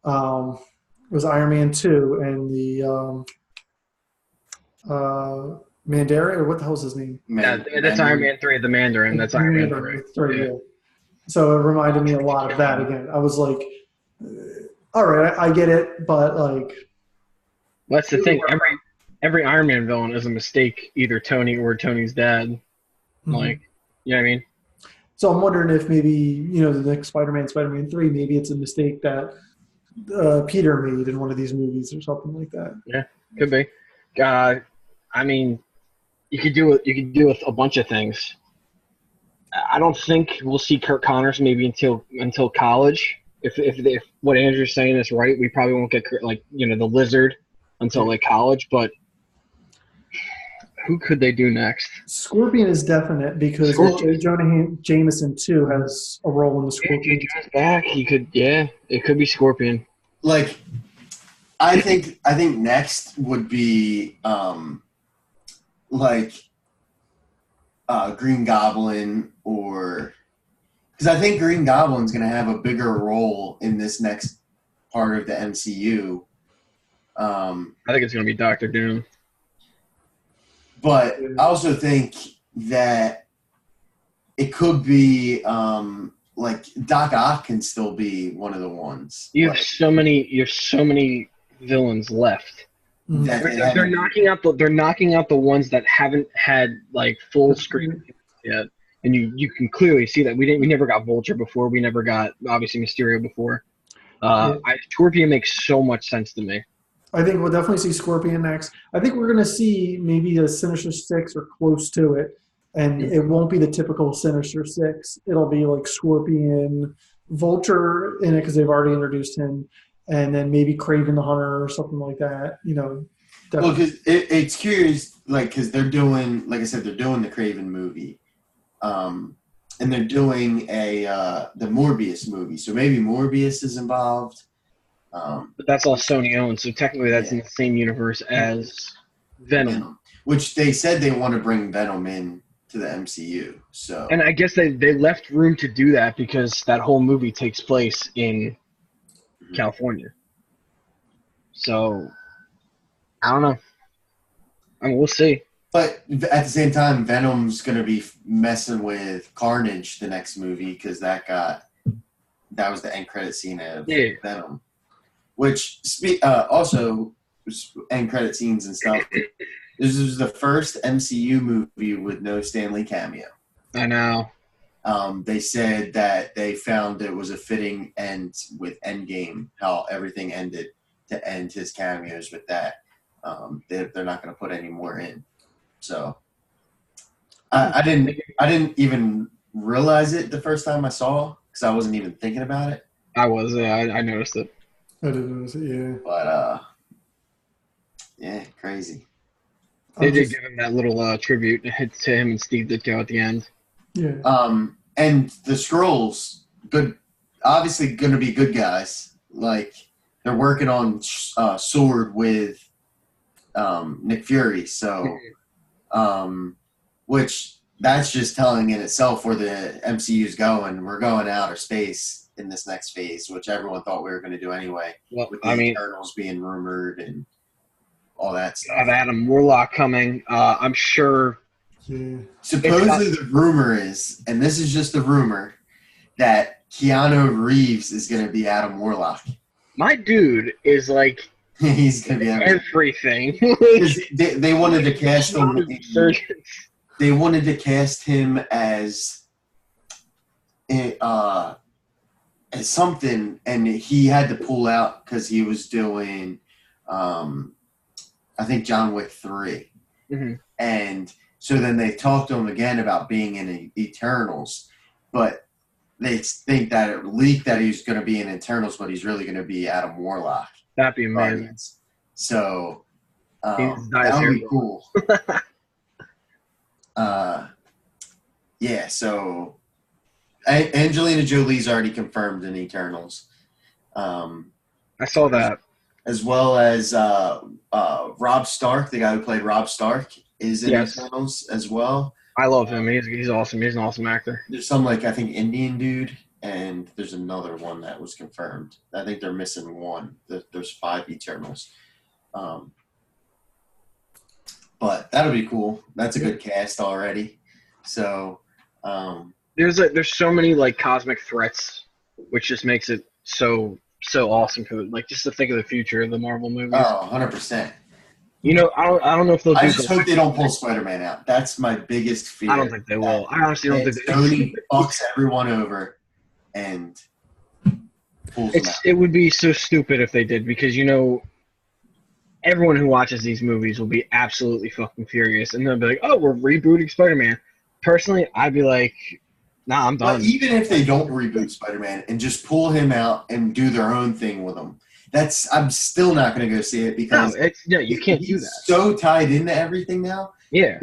was Iron Man 2 and the Mandarin, or what the hell's his name? That's Iron Man 3, the Mandarin. That's Iron Man 3. That's right, yeah. So it reminded me a lot of that again. I was like, all right, I get it, but like, That's the thing. Every Iron Man villain is a mistake, either Tony or Tony's dad. mm-hmm. Like, you know what I mean? So I'm wondering if maybe, the next Spider-Man 3, maybe it's a mistake that Peter made in one of these movies or something like that. Yeah, could be. I mean, you could do with a bunch of things. I don't think we'll see Kirk Connors maybe until college. If what Andrew's saying is right, we probably won't get the Lizard until like college. But who could they do next? Scorpion is definite because J. Jonah Jameson too has a role in the Scorpion. If back, he could. Yeah, it could be Scorpion. Like, I think next would be Green Goblin, or because I think Green Goblin's going to have a bigger role in this next part of the MCU. I think it's going to be Doctor Doom. But I also think that it could be like Doc Ock can still be one of the ones. You have so many villains left. They're knocking out the ones that haven't had like full screen yet, and you can clearly see that we never got Vulture before. We never got obviously Mysterio before. Scorpion makes so much sense to me. I think we'll definitely see Scorpion next. I think we're going to see maybe a Sinister Six or close to it, and it won't be the typical Sinister Six. It'll be like Scorpion, Vulture in it because they've already introduced him, and then maybe Kraven the Hunter or something like that. Well, because it's curious, like, because they're doing, like I said, they're doing the Kraven movie, and they're doing the Morbius movie. So maybe Morbius is involved. But that's all Sony owns, so technically that's in the same universe as Venom. Which they said they want to bring Venom in to the MCU. So, and I guess they left room to do that because that whole movie takes place in California. So, I don't know. I mean, we'll see. But at the same time, Venom's going to be messing with Carnage the next movie because that was the end credit scene of Venom. Which also end credit scenes and stuff. This was the first MCU movie with no Stan Lee cameo. I know. They said that they found it was a fitting end with Endgame, how everything ended, to end his cameos with that. They're not going to put any more in. So I didn't even realize it the first time I saw, because I wasn't even thinking about it. I was. I noticed it. I didn't notice it. Yeah. But yeah, crazy. They did give him that little tribute to him and Steve Ditko at the end. Yeah. And the Skrulls, good, obviously going to be good guys. Like they're working on Sword with Nick Fury, so which that's just telling in itself where the MCU is going. We're going to outer space in this next phase, which everyone thought we were going to do anyway. Well, with the Eternals being rumored and all that stuff. Have Adam Warlock coming. I'm sure. Yeah. Supposedly the rumor is, and this is just a rumor, that Keanu Reeves is going to be Adam Warlock. My dude is like he's going to be everything. they wanted to cast him. They wanted to cast him as something, and he had to pull out because he was doing, I think, John Wick 3. Mm-hmm. And so then they talked to him again about being in Eternals, but they think that it leaked that he's going to be in Eternals, but he's really going to be Adam Warlock. That'd be amazing. So that would be cool. Yeah, so Angelina Jolie's already confirmed in Eternals. I saw that. As well as Rob Stark, the guy who played Rob Stark, is in Eternals as well. I love him. He's awesome. He's an awesome actor. There's some, like, I think, Indian dude, and there's another one that was confirmed. I think they're missing one. There's 5 Eternals. But that'll be cool. That's a good cast already. So there's so many like cosmic threats, which just makes it so awesome for like just to think of the future of the Marvel movies. Oh, 100%. You know, I don't know if they'll. I just hope they don't pull Spider-Man out. That's my biggest fear. I don't think they will. I honestly don't think they will. Sony fucks everyone over and pulls them out. It would be so stupid if they did, because you know, everyone who watches these movies will be absolutely fucking furious, and they'll be like, "Oh, we're rebooting Spider-Man." Personally, I'd be like, "Nah, I'm done." But even if they don't reboot Spider-Man and just pull him out and do their own thing with him, I'm still not going to go see it because you can't do that. He's so tied into everything now. Yeah,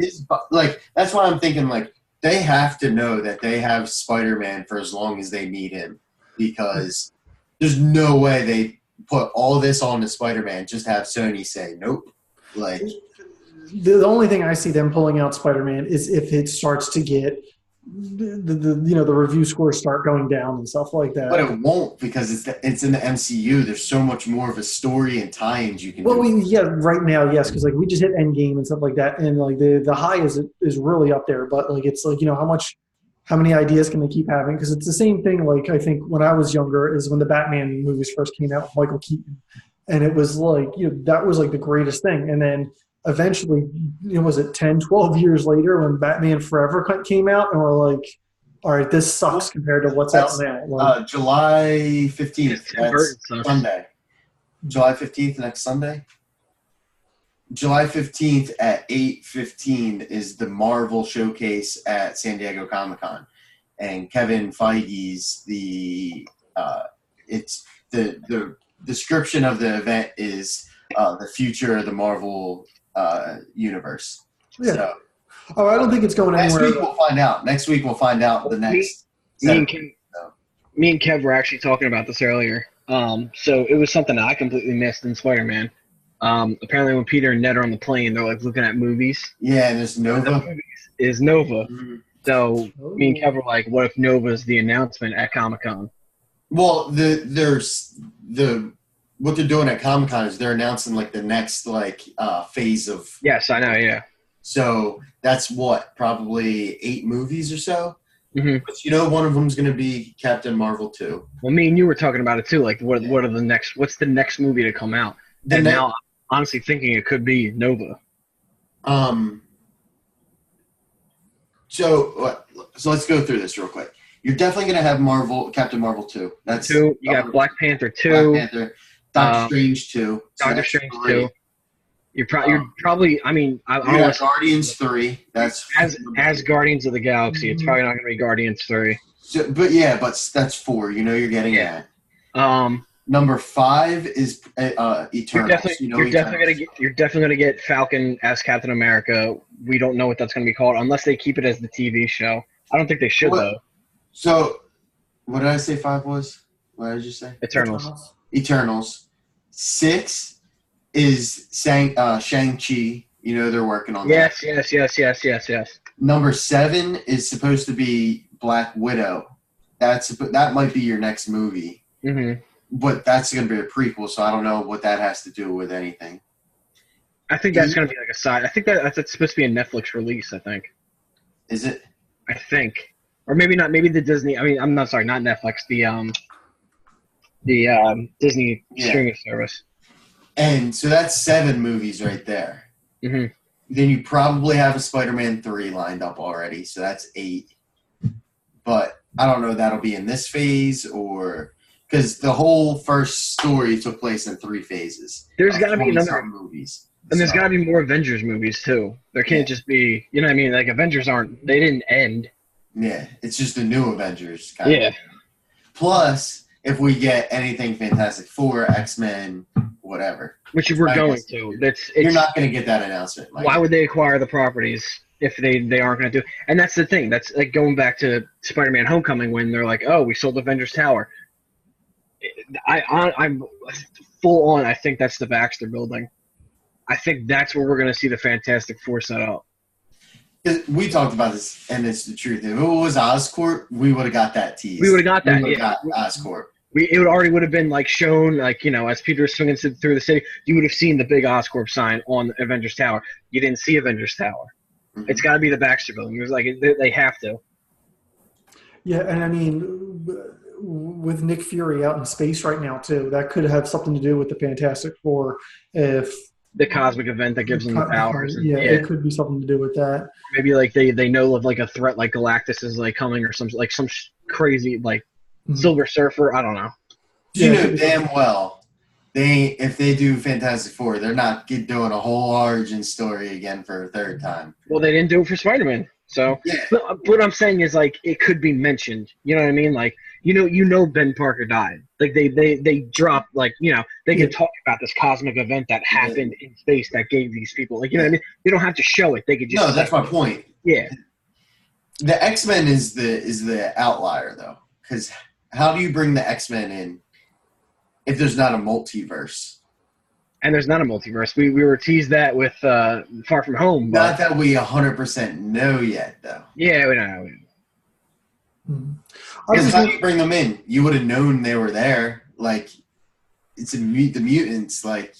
that's why I'm thinking like they have to know that they have Spider-Man for as long as they need him, because there's no way they put all this on to Spider-Man, just have Sony say nope. Like the only thing I see them pulling out Spider-Man is if it starts to get the review scores start going down and stuff like that. But it won't, because it's in the MCU. There's so much more of a story and tie-ins you can do. Well, right now, yes, because like we just hit Endgame and stuff like that, and like the high is really up there. But like it's like, you know, how many ideas can they keep having? Because it's the same thing. Like I think when I was younger is when the Batman movies first came out with Michael Keaton, and it was like, you know, that was like the greatest thing. And then eventually, you know, was it 10, 12 years later when Batman Forever came out, and we're like, all right, this sucks compared to what's out now. Like, July 15th, that's Sunday. July 15th, next Sunday. July 15th at 8:15 is the Marvel Showcase at San Diego Comic-Con. And Kevin Feige's it's the description of the event is the future of the Marvel universe. Yeah. So, I don't think it's going anywhere. Next week we'll find out. Next week we'll find out the next. Me and Kev were actually talking about this earlier. So it was something that I completely missed in Spider-Man. Apparently when Peter and Ned are on the plane, they're like looking at movies. Yeah, and there's Nova. And the movies is Nova. Mm-hmm. So me and Kev were like, what if Nova's the announcement at Comic-Con? Well, what they're doing at Comic-Con is they're announcing like the next phase of. Yes, I know. Yeah. So that's probably 8 movies or so. Mm-hmm. But you know, one of them's going to be Captain Marvel 2. Well, me and you were talking about it too. Like, what's the next movie to come out? Now, I'm honestly thinking it could be Nova. So let's go through this real quick. You're definitely going to have Captain Marvel 2. That's 2. You got Black Panther 2. Black Panther. Doctor Strange 2. Doctor Strange 2. You're probably. I mean, I don't know. Guardians 3. That's as Guardians of the Galaxy. It's probably not going to be Guardians 3. So, but that's 4. You know, you're getting that. Number 5 is Eternals. You're definitely gonna get Falcon as Captain America. We don't know what that's gonna be called unless they keep it as the TV show. I don't think they should though. So, what did I say 5 was? What did you say? Eternals. 6 is Shang-Chi. You know they're working on that. Yes. Number 7 is supposed to be Black Widow. That might be your next movie. Mm-hmm. But that's going to be a prequel, so I don't know what that has to do with anything. I think that's going to be like a side. I think that's supposed to be a Netflix release, I think. Is it? I think. Or maybe not. Maybe the Disney. I mean, I'm not sorry, not Netflix. The Disney streaming service. And so that's 7 movies right there. Mm-hmm. Then you probably have a Spider-Man 3 lined up already, so that's 8. But I don't know if that'll be in this phase or... Because the whole first story took place in 3 phases. There's got to be another movies, and there's got to be more Avengers movies too. There can't just be, you know what I mean? Like Avengers they didn't end. Yeah, it's just the new Avengers. Kind of. Plus, if we get anything Fantastic Four, X-Men, whatever, which we're going to, you're not going to get that announcement. Why would they acquire the properties if they aren't going to do? And that's the thing. That's like going back to Spider-Man: Homecoming when they're like, oh, we sold Avengers Tower. I'm full on. I think that's the Baxter Building. I think that's where we're going to see the Fantastic Four set up. We talked about this, and it's the truth. If it was Oscorp, we would have got that tease. We would have got that. Got Oscorp. It already would have been like shown, like, you know, as Peter was swinging through the city, you would have seen the big Oscorp sign on Avengers Tower. You didn't see Avengers Tower. Mm-hmm. It's got to be the Baxter Building. It was like they have to. Yeah, and I mean, with Nick Fury out in space right now too, that could have something to do with the Fantastic Four. If the cosmic event that gives them the powers, it could be something to do with that. Maybe like they know of like a threat like Galactus is like coming or some crazy like Silver Surfer. I don't know. You know damn well if they do Fantastic Four, they're not doing a whole origin story again for a 3rd time. Well, they didn't do it for Spider-Man. So, but what I'm saying is, like, it could be mentioned. You know what I mean? Like, you know, Ben Parker died. Like, they dropped, like, you know, they can talk about this cosmic event that happened in space that gave these people, like, you know what I mean? They don't have to show it. They could just. No, that's my point. Yeah. The X-Men is the outlier though, because how do you bring the X-Men in if there's not a multiverse? And there's not a multiverse. We were teased that with Far From Home. Not that we 100% know yet, though. Yeah, we know. Because how do you bring them in? You would have known they were there. Like, it's the mutants. Like,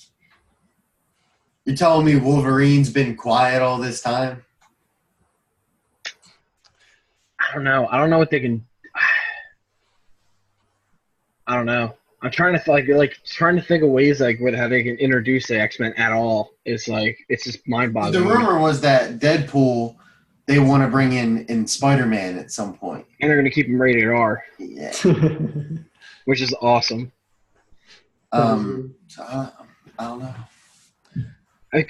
you're telling me Wolverine's been quiet all this time? I don't know. I don't know what they can. I don't know. I'm trying to trying to think of ways like how they can introduce the X-Men at all. It's like it's just mind-boggling. The rumor was that Deadpool they want to bring in Spider-Man at some point, and they're going to keep him rated R. Yeah, which is awesome. So, I don't know. I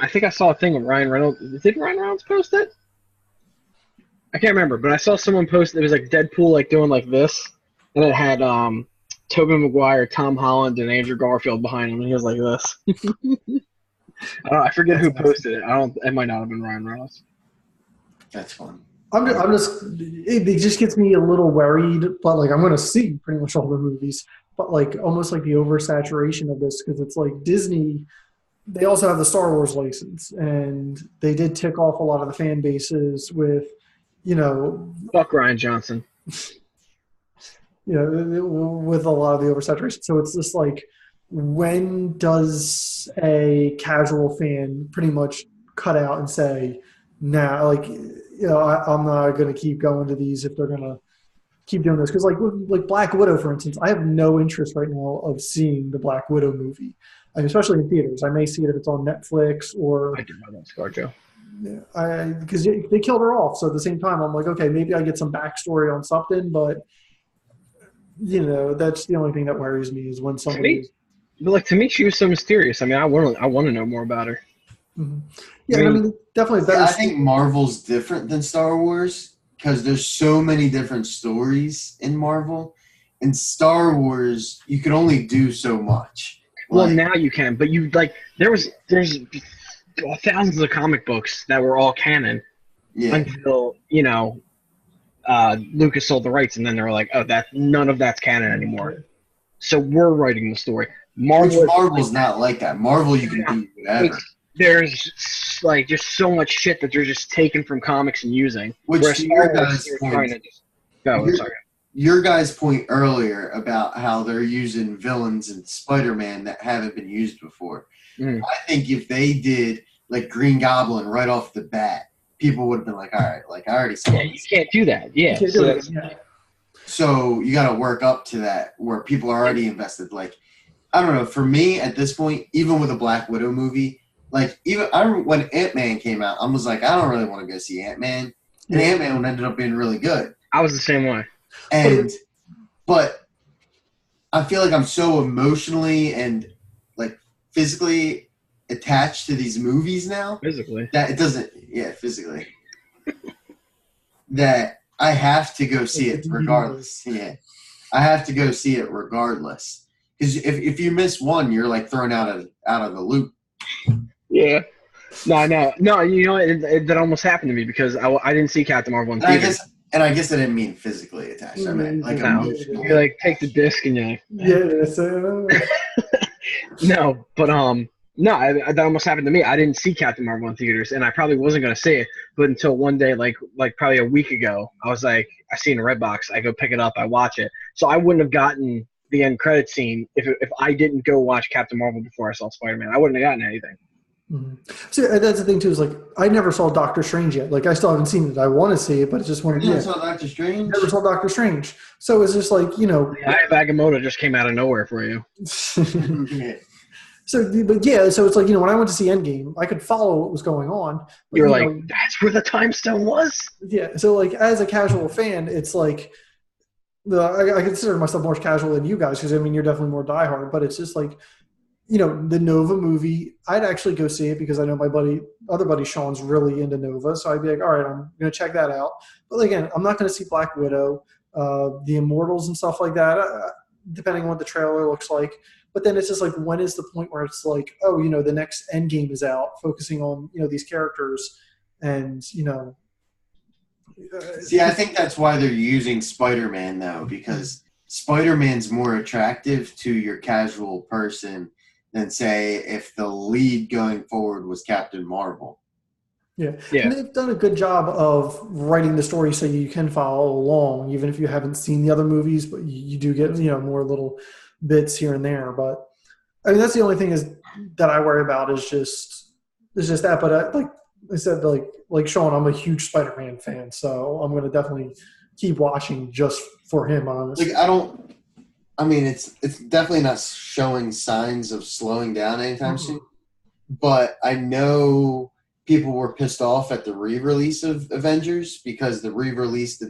think I saw a thing of Ryan Reynolds. Did Ryan Reynolds post it? I can't remember, but I saw someone post. It was like Deadpool like doing like this, and it had Tobey Maguire, Tom Holland, and Andrew Garfield behind him, and he was like this. I forget who posted it. It might not have been Ryan Reynolds. That's fun. It just gets me a little worried, but like I'm going to see pretty much all the movies, but like almost like the oversaturation of this because it's like Disney. They also have the Star Wars license, and they did tick off a lot of the fan bases with, you know, fuck Ryan Johnson. You know, with a lot of the oversaturation. So it's just like, when does a casual fan pretty much cut out and say, nah, like, you know, I'm not going to keep going to these if they're going to keep doing this. Because like Black Widow, for instance, I have no interest right now of seeing the Black Widow movie, I mean, especially in theaters. I may see it if it's on Netflix or. I do know that, ScarJo. Yeah, because they killed her off. So at the same time, I'm like, okay, maybe I get some backstory on something, but. You know, that's the only thing that worries me is when somebody. But to me, she was so mysterious. I mean, I want to know more about her. Mm-hmm. Yeah, I mean, definitely better. I think Marvel's different than Star Wars because there's so many different stories in Marvel, in Star Wars, you could only do so much. Well, now you can, but there's thousands of comic books that were all canon until Lucas sold the rights, and then they were like, oh, none of that's canon anymore. So we're writing the story. Marvel's not like that. Marvel, you can do whatever. There's like just so much shit that they're just taking from comics and using. Which to your guys' point, sorry. Your guys' point earlier about how they're using villains in Spider-Man that haven't been used before. I think if they did like Green Goblin right off the bat, people would have been like, all right, like I already saw you can't do that. Yeah. So you got to work up to that where people are already invested. Like, I don't know. For me at this point, even with a Black Widow movie, like when Ant-Man came out, I was like, I don't really want to go see Ant-Man. And Ant-Man ended up being really good. I was the same way. But I feel like I'm so emotionally and like physically attached to these movies now. Physically. That it doesn't, physically. That I have to go see it regardless. Yeah. I have to go see it regardless. Because if you miss one, you're like thrown out of the loop. Yeah. No, you know, that almost happened to me because I didn't see Captain Marvel in theaters. I guess I didn't mean physically attached. I meant like emotionally. You like take the disc and you're like, no, but that almost happened to me. I didn't see Captain Marvel in theaters, and I probably wasn't going to see it. But until one day, like probably a week ago, I was like, I see it in Redbox. I go pick it up. I watch it. So I wouldn't have gotten the end credit scene if I didn't go watch Captain Marvel before I saw Spider-Man. I wouldn't have gotten anything. Mm-hmm. See, that's the thing too. Is like I never saw Doctor Strange yet. Like I still haven't seen it. I want to see it, but it's just one of never saw Doctor Strange. Never saw Doctor Strange. So it's just like Agamotto just came out of nowhere for you. So it's like when I went to see Endgame, I could follow what was going on. But, you were like, that's where the time stone was. Yeah. So like as a casual fan, it's like I consider myself more casual than you guys because I mean you're definitely more diehard. But it's just like. The Nova movie, I'd actually go see it because I know my other buddy Sean's really into Nova. So I'd be like, all right, I'm going to check that out. But again, I'm not going to see Black Widow, the Immortals and stuff like that, depending on what the trailer looks like. But then it's just like, when is the point where it's like, oh, the next Endgame is out, focusing on, these characters and, See, I think that's why they're using Spider-Man, though, because Spider-Man's more attractive to your casual person than say if the lead going forward was Captain Marvel. Yeah. And they've done a good job of writing the story so you can follow along, even if you haven't seen the other movies, but you do get, more little bits here and there. But I mean, that's the only thing that I worry about is just that. But like I said, like Sean, I'm a huge Spider-Man fan, so I'm going to definitely keep watching just for him, honestly. It's definitely not showing signs of slowing down anytime soon. But I know people were pissed off at the re-release of Avengers because the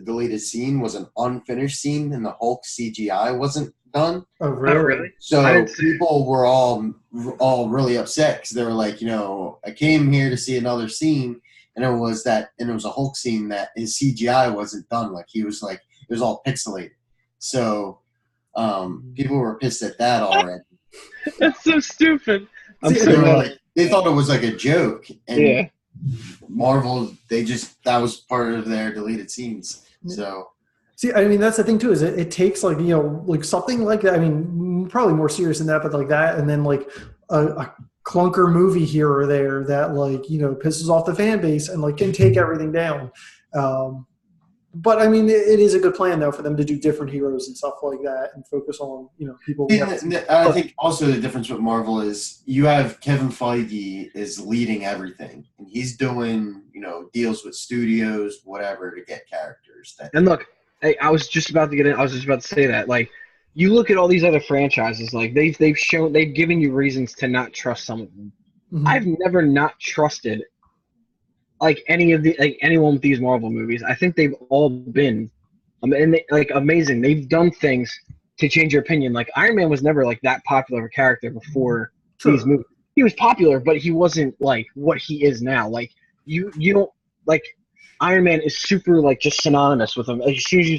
deleted scene was an unfinished scene and the Hulk CGI wasn't done. Oh, really? So people were all really upset because they were like, I came here to see another scene, and it was a Hulk scene that his CGI wasn't done. Like he was like it was all pixelated. So. People were pissed at that already. That's so stupid. They thought it was like a joke, and Marvel, that was part of their deleted scenes. So, see, I mean, that's the thing too. Is it takes like like something like that. I mean, probably more serious than that, but like that, and then like a clunker movie here or there that like pisses off the fan base and like can take everything down. But I mean, it is a good plan though for them to do different heroes and stuff like that, and focus on people. I think also the difference with Marvel is you have Kevin Feige is leading everything, and he's doing deals with studios, whatever, to get characters. And look, hey, I was just about to say that. Like, you look at all these other franchises, like they've given you reasons to not trust some of them. Mm-hmm. I've never not trusted. Like anyone with these Marvel movies, I think they've all been, amazing. They've done things to change your opinion. Like Iron Man was never like that popular of a character before these movies. He was popular, but he wasn't like what he is now. Like you don't like Iron Man is super like just synonymous with them. Like, as soon as you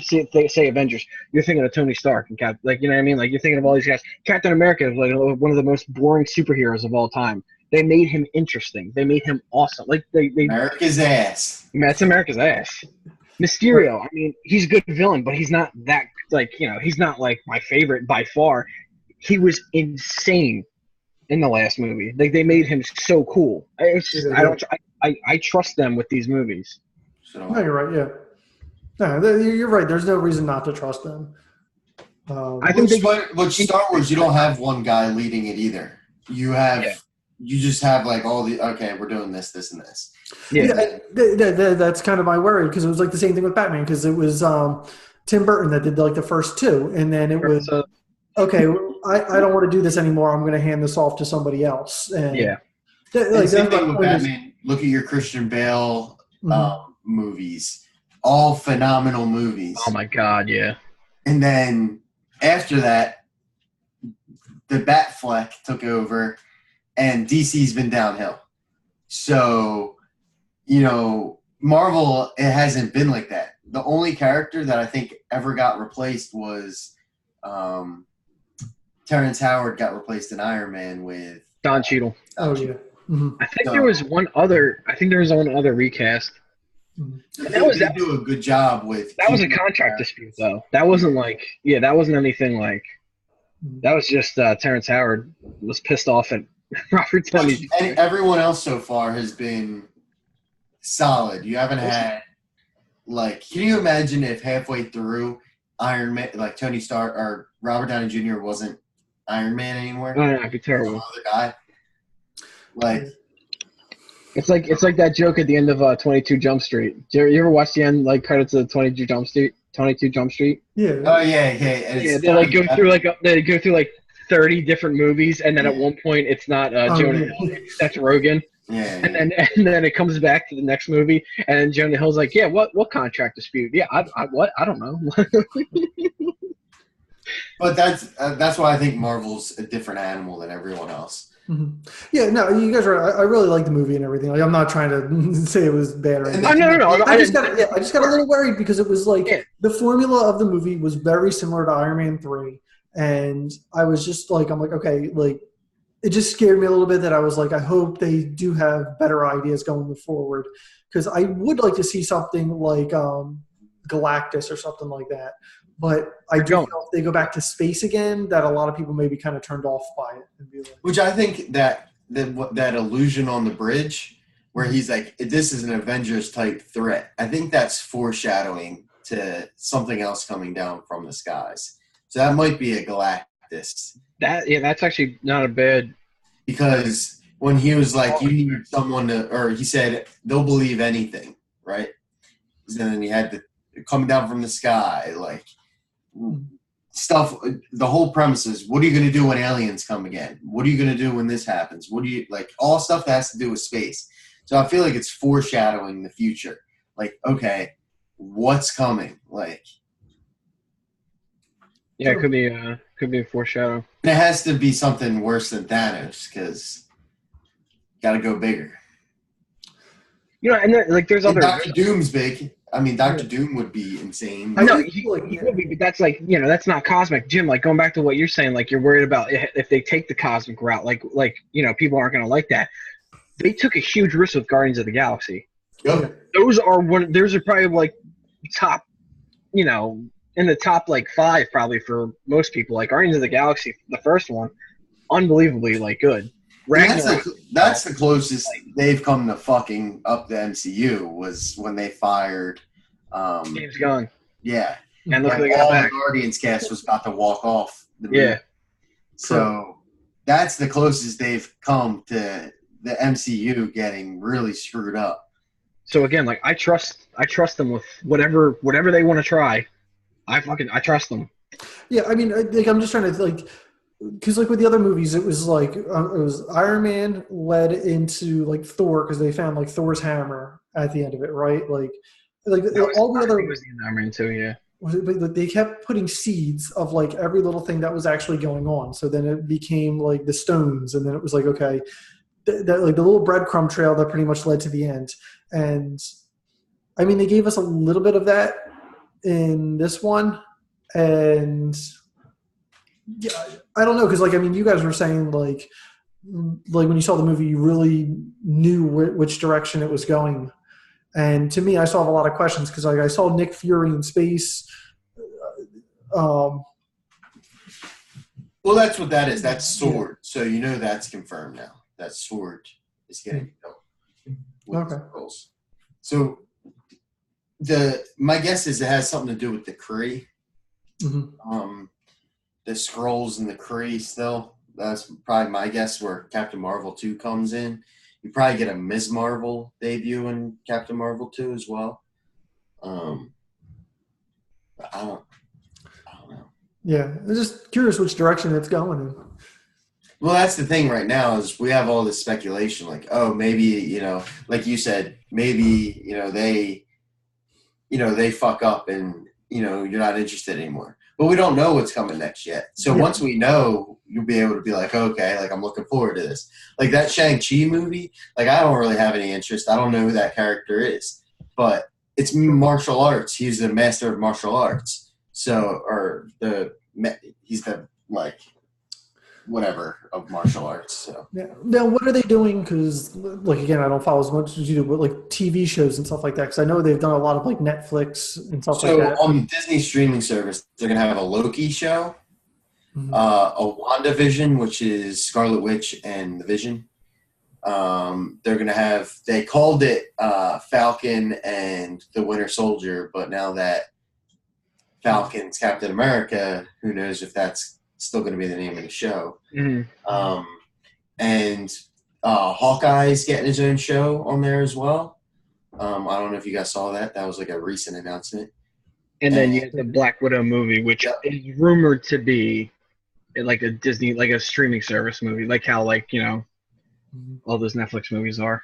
say Avengers, you're thinking of Tony Stark and like you know what I mean. Like you're thinking of all these guys. Captain America is like one of the most boring superheroes of all time. They made him interesting. They made him awesome. Like they America's ass. That's America's ass. Mysterio, I mean, he's a good villain, but he's not that like he's not like my favorite by far. He was insane in the last movie. Like they made him so cool. It's just, I trust them with these movies. So, No, you're right. Yeah, no, you're right. There's no reason not to trust them. I think but Star Wars, you don't have one guy leading it either. You have you just have like all the we're doing this, this, and this. Yeah, that's kind of my worry because it was like the same thing with Batman because it was Tim Burton that did like the first two, and then it was okay. I don't want to do this anymore. I'm going to hand this off to somebody else. And same thing with Batman. Look at your Christian Bale movies, all phenomenal movies. Oh my God, yeah. And then after that, the Batfleck took over, and DC's been downhill. So, Marvel, it hasn't been like that. The only character that I think ever got replaced was Terrence Howard got replaced in Iron Man with Don Cheadle. Oh yeah. Mm-hmm. I think there was one other recast. Mm-hmm. They do a good job with. That was a contract dispute, though. That wasn't like, that wasn't anything like. That was just Terrence Howard was pissed off at Robert Downey. And everyone else so far has been solid. You haven't had can you imagine if halfway through Iron Man, like Tony Stark or Robert Downey Jr. wasn't Iron Man anymore? Oh, that'd be terrible. Other guy. It's like that joke at the end of 22 Jump Street. You ever watch the end credits of 22 Jump Street? 22 Jump Street. Yeah. Oh yeah. And they go through 30 different movies, and then at one point it's not Jonah Hill, that's Rogan. Yeah. And then it comes back to the next movie, and then Jonah Hill's like, yeah, what contract dispute? Yeah, I don't know. But that's why I think Marvel's a different animal than everyone else. Mm-hmm. Yeah, no, you guys are. I really like the movie and everything. Like, I'm not trying to say it was bad or anything. No. I just got a little worried because it was the formula of the movie was very similar to Iron Man 3, and I was just okay, it just scared me a little bit that I was like, I hope they do have better ideas going forward because I would like to see something like Galactus or something like that. But I don't know if they go back to space again, that a lot of people may be kind of turned off by it. And be like, which I think that illusion on the bridge where he's like, this is an Avengers type threat. I think that's foreshadowing to something else coming down from the skies. So that might be a Galactus. That's actually not a bad. Because when he was like, you need someone to, or he said, they'll believe anything, right? And then he had to come down from the sky, stuff. The whole premise is, what are you going to do when aliens come again? What are you going to do when this happens? What do you all stuff that has to do with space. So I feel like it's foreshadowing the future. Okay, what's coming? Yeah, it could be a foreshadow. And it has to be something worse than Thanos because got to go bigger. And there's other. Dr. Doom's big. I mean, Dr. Doom would be insane. No, he would be, but that's that's not cosmic. Jim, going back to what you're saying, you're worried about if they take the cosmic route, people aren't going to like that. They took a huge risk with Guardians of the Galaxy. Yep. Those are probably top, in the top 5 probably for most people. Guardians of the Galaxy, the first one, unbelievably good. That's the closest they've come to fucking up the MCU was when they fired James Gunn. Yeah. And look, all the Guardians cast was about to walk off the movie. Yeah. So that's the closest they've come to the MCU getting really screwed up. So again, I trust them with whatever they want to try. I trust them. Yeah, I mean, I'm just trying to because with the other movies, it was it was Iron Man led into Thor because they found Thor's hammer at the end of it, right? All the other was the Iron Man too, yeah. But they kept putting seeds of every little thing that was actually going on. So then it became the stones, and then it was okay, the little breadcrumb trail that pretty much led to the end. And I mean, they gave us a little bit of that in this one, and yeah, I don't know because like I mean, you guys were saying like when you saw the movie, you really knew which direction it was going. And to me, I still have a lot of questions because like I saw Nick Fury in space. Um, Well, that's what that is. That's Sword. So you know that's confirmed now. That Sword is getting built with the Skrulls. So my guess is it has something to do with the Kree. Mm-hmm. The Skrulls and the Kree still. That's probably my guess where Captain Marvel 2 comes in. You probably get a Ms. Marvel debut in Captain Marvel 2 as well. But I don't know. Yeah, I'm just curious which direction it's going in. Well, that's the thing right now is we have all this speculation like, oh, maybe, like you said, maybe, they fuck up and, you're not interested anymore. But we don't know what's coming next yet. So once we know, you'll be able to be like, okay, like I'm looking forward to this. Like that Shang-Chi movie, like I don't really have any interest. I don't know who that character is. But it's martial arts. He's a master of martial arts. So, he's the, like, whatever of martial arts. So yeah. Now, what are they doing? Because, like, again, I don't follow as much as you do, but like TV shows and stuff like that. Because I know they've done a lot of like Netflix and stuff like that. So on Disney streaming service, they're gonna have a Loki show, a WandaVision, which is Scarlet Witch and the Vision. They're gonna have. They called it Falcon and the Winter Soldier, but now that Falcon's Captain America, who knows if that's still going to be the name of the show. Mm-hmm. And Hawkeye's getting his own show on there as well. I don't know if you guys saw that. That was like a recent announcement. And then you have the Black Widow movie, which is rumored to be like a Disney, like a streaming service movie, like how all those Netflix movies are.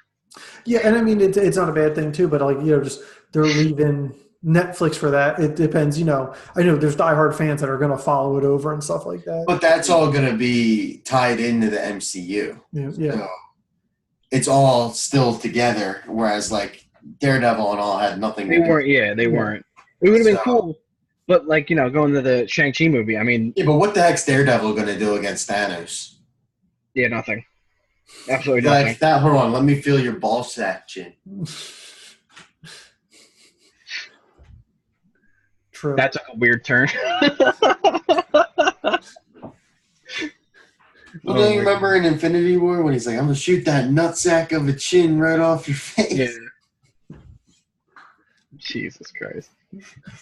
Yeah, and I mean it's not a bad thing too, but like just they're leaving Netflix for that. It depends, I know there's diehard fans that are going to follow it over and stuff like that. But that's all going to be tied into the MCU. Yeah. So it's all still together, whereas like Daredevil and all had nothing to do. They weren't. It would have been cool, but like, going to the Shang-Chi movie, I mean. Yeah, but what the heck's Daredevil going to do against Thanos? Yeah, nothing. Absolutely nothing. Like that, hold on, let me feel your ball sack, chin. True. That took a weird turn. Well, don't you remember in Infinity War when he's like, I'm going to shoot that nutsack of a chin right off your face? Yeah. Jesus Christ.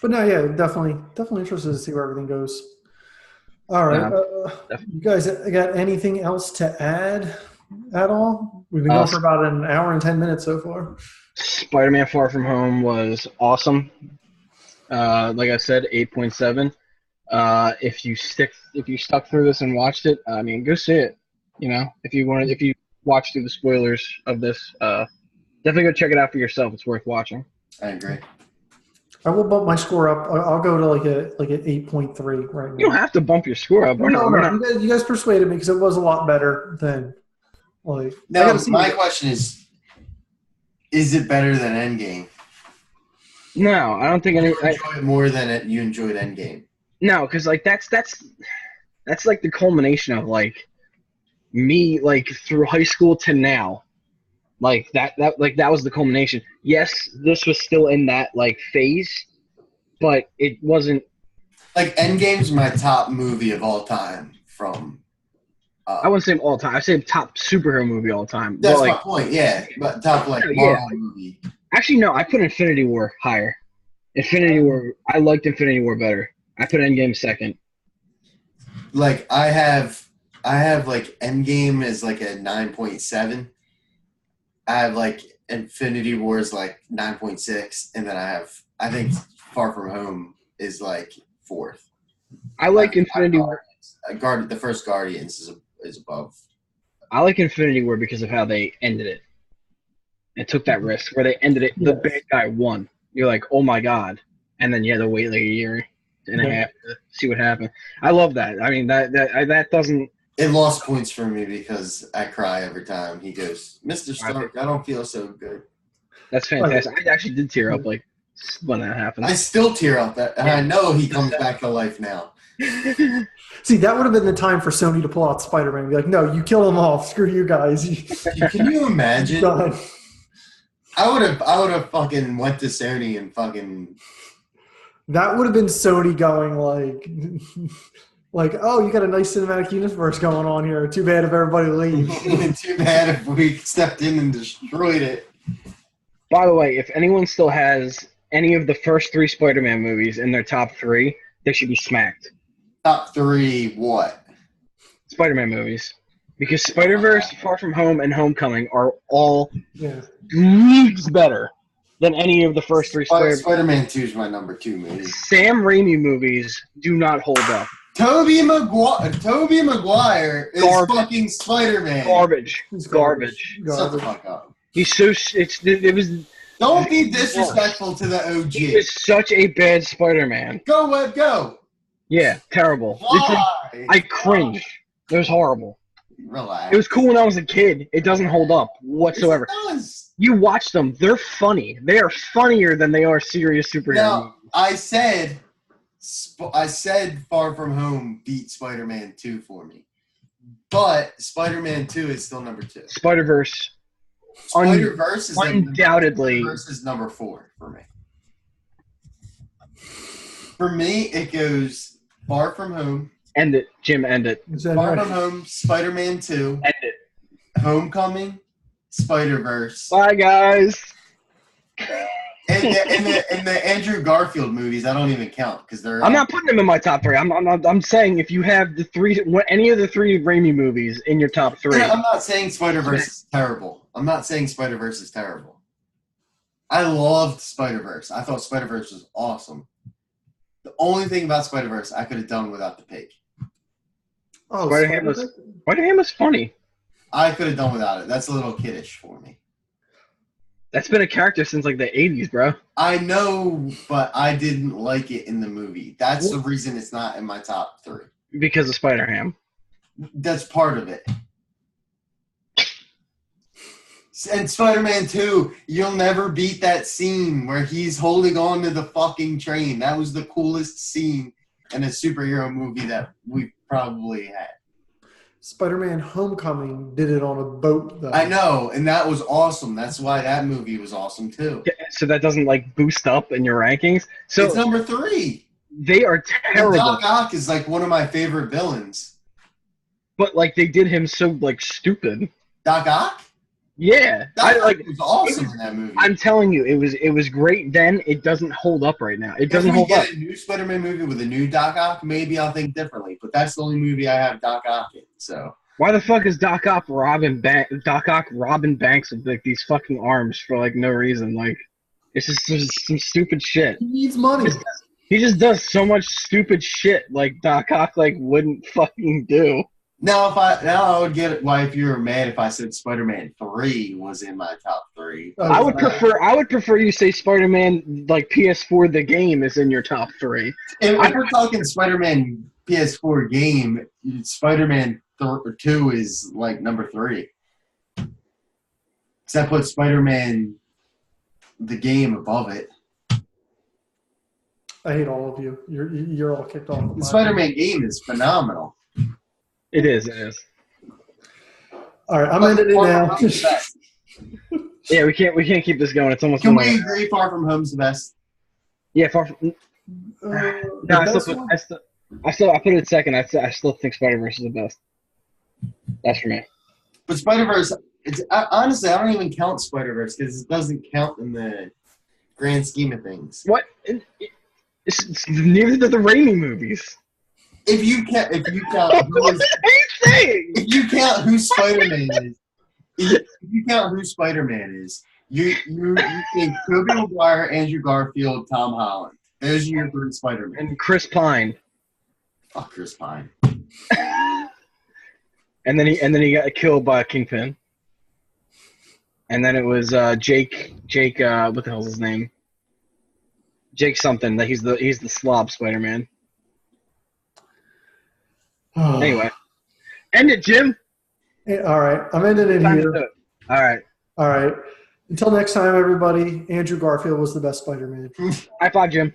But no, yeah, definitely interested to see where everything goes. All right. You guys got anything else to add at all? We've been going for about an hour and 10 minutes so far. Spider-Man Far From Home was awesome. Like I said, 8.7. If you stuck through this and watched it, I mean, go see it. If you watch through the spoilers of this, definitely go check it out for yourself. It's worth watching. I agree. I will bump my score up. I'll go to like an 8.3 right now. You don't have to bump your score up. No. You guys persuaded me because it was a lot better than like. Now, my question is it better than Endgame? No, I don't think any. You enjoy it more than you enjoyed Endgame. No, because like that's like the culmination of like me like through high school to now. Like that was the culmination. Yes, this was still in that like phase, but it wasn't. Like Endgame's my top movie of all time. From I wouldn't say all time. I say top superhero movie all time. That's my point. Yeah, but top Marvel movie. Actually, no. I put Infinity War higher. Infinity War. I liked Infinity War better. I put Endgame second. Like I have like Endgame as like a 9.7. I have like Infinity War is like 9.6, and then I think Far From Home is like 4th. I like Infinity War. The first Guardians is above. I like Infinity War because of how they ended it. It took that risk where they ended it. The bad guy won. You're like, oh my god, and then you had to wait like a year and a half to see what happened. I love that. I mean that doesn't. It lost points for me because I cry every time he goes, Mr. Stark, I don't feel so good. That's fantastic. I actually did tear up like when that happened. I still tear up that, and I know he comes back to life now. See, that would have been the time for Sony to pull out Spider-Man and be like, no, you kill him off. Screw you guys. Can you imagine? Done. I would have fucking went to Sony and fucking. That would have been Sony going like, oh, you got a nice cinematic universe going on here. Too bad if everybody leaves. Too bad if we stepped in and destroyed it. By the way, if anyone still has any of the first 3 Spider-Man movies in their top 3, they should be smacked. Top 3 what? Spider-Man movies. Because Spider-Verse, Far From Home, and Homecoming are all leagues better than any of the first 3 Spider-Man 2 is my number 2 movie. Sam Raimi movies do not hold up. Tobey Maguire is fucking Spider-Man. Garbage. Shut the fuck up. He's so it was. Don't be disrespectful to the OG. He is such a bad Spider-Man. Go Web, go. Yeah, terrible. Why? I cringe. It was horrible. Relax. It was cool when I was a kid. It doesn't hold up whatsoever. It does. You watch them; they're funny. They are funnier than they are serious superhero. Now, I said Far From Home beat Spider-Man 2 for me, but Spider-Man 2 is still number 2. Spider-Verse. Spider-Verse is undoubtedly number 4 for me. For me, it goes Far From Home. End it, Jim. End it. Far From Home, Spider-Man 2. End it. Homecoming, Spider-Verse. Bye, guys. And the Andrew Garfield movies, I don't even count because they're. I'm not putting them in my top 3. I'm saying if you have any of the 3 Raimi movies in your top 3. I'm not saying Spider-Verse is terrible. I'm not saying Spider-Verse is terrible. I loved Spider-Verse. I thought Spider-Verse was awesome. The only thing about Spider-Verse I could have done without the pig. Oh, Spider-Man was funny. I could have done without it. That's a little kiddish for me. That's been a character since like the 80s, bro. I know, but I didn't like it in the movie. That's the reason it's not in my top 3. Because of Spider-Ham. That's part of it. And Spider-Man 2, you'll never beat that scene where he's holding on to the fucking train. That was the coolest scene in a superhero movie that we probably had. Spider-Man Homecoming did it on a boat, though. I know, and that was awesome. That's why that movie was awesome, too. So that doesn't, like, boost up in your rankings? So it's number 3. They are terrible. And Doc Ock is, like, one of my favorite villains. But, like, they did him so, like, stupid. Doc Ock? Yeah. Doc Ock was awesome in that movie. I'm telling you, it was great then. It doesn't hold up right now. It doesn't hold up. If we get a new Spider-Man movie with a new Doc Ock, maybe I'll think differently. But that's the only movie I have Doc Ock in, so... Why the fuck is Doc Ock robbing banks with like these fucking arms for like no reason? Like, it's just some stupid shit. He needs money. He just does so much stupid shit like Doc Ock like wouldn't fucking do. Now I would get it. Why if you were mad if I said Spider-Man 3 was in my top 3? I would prefer you say Spider-Man like PS4 the game is in your top 3. If we're talking Spider-Man PS4 game, Spider-Man 2 is like number 3. Because I put Spider-Man the game above it. I hate all of you. You're all kicked off. The Spider-Man game is phenomenal. It is. All right, I'm ending it now. Yeah, we can't keep this going. It's almost. Can we agree Far From Home's the best? Yeah, Far From. No, I put it second. I still think Spider-Verse is the best. That's for me. But Spider-Verse, honestly, I don't even count Spider-Verse because it doesn't count in the grand scheme of things. What? It's neither do the Raimi movies. If you count who Spider-Man is, you think Tobey Maguire, Andrew Garfield, Tom Holland. Those are your 3 Spider-Man. And Chris Pine. Fuck Chris Pine. And then he got killed by a Kingpin. And then it was Jake. What the hell's his name? Jake something. That he's the slob Spider-Man. Anyway, end it, Jim. All right, I'm ending it here. All right. Until next time, everybody, Andrew Garfield was the best Spider-Man. High five, Jim.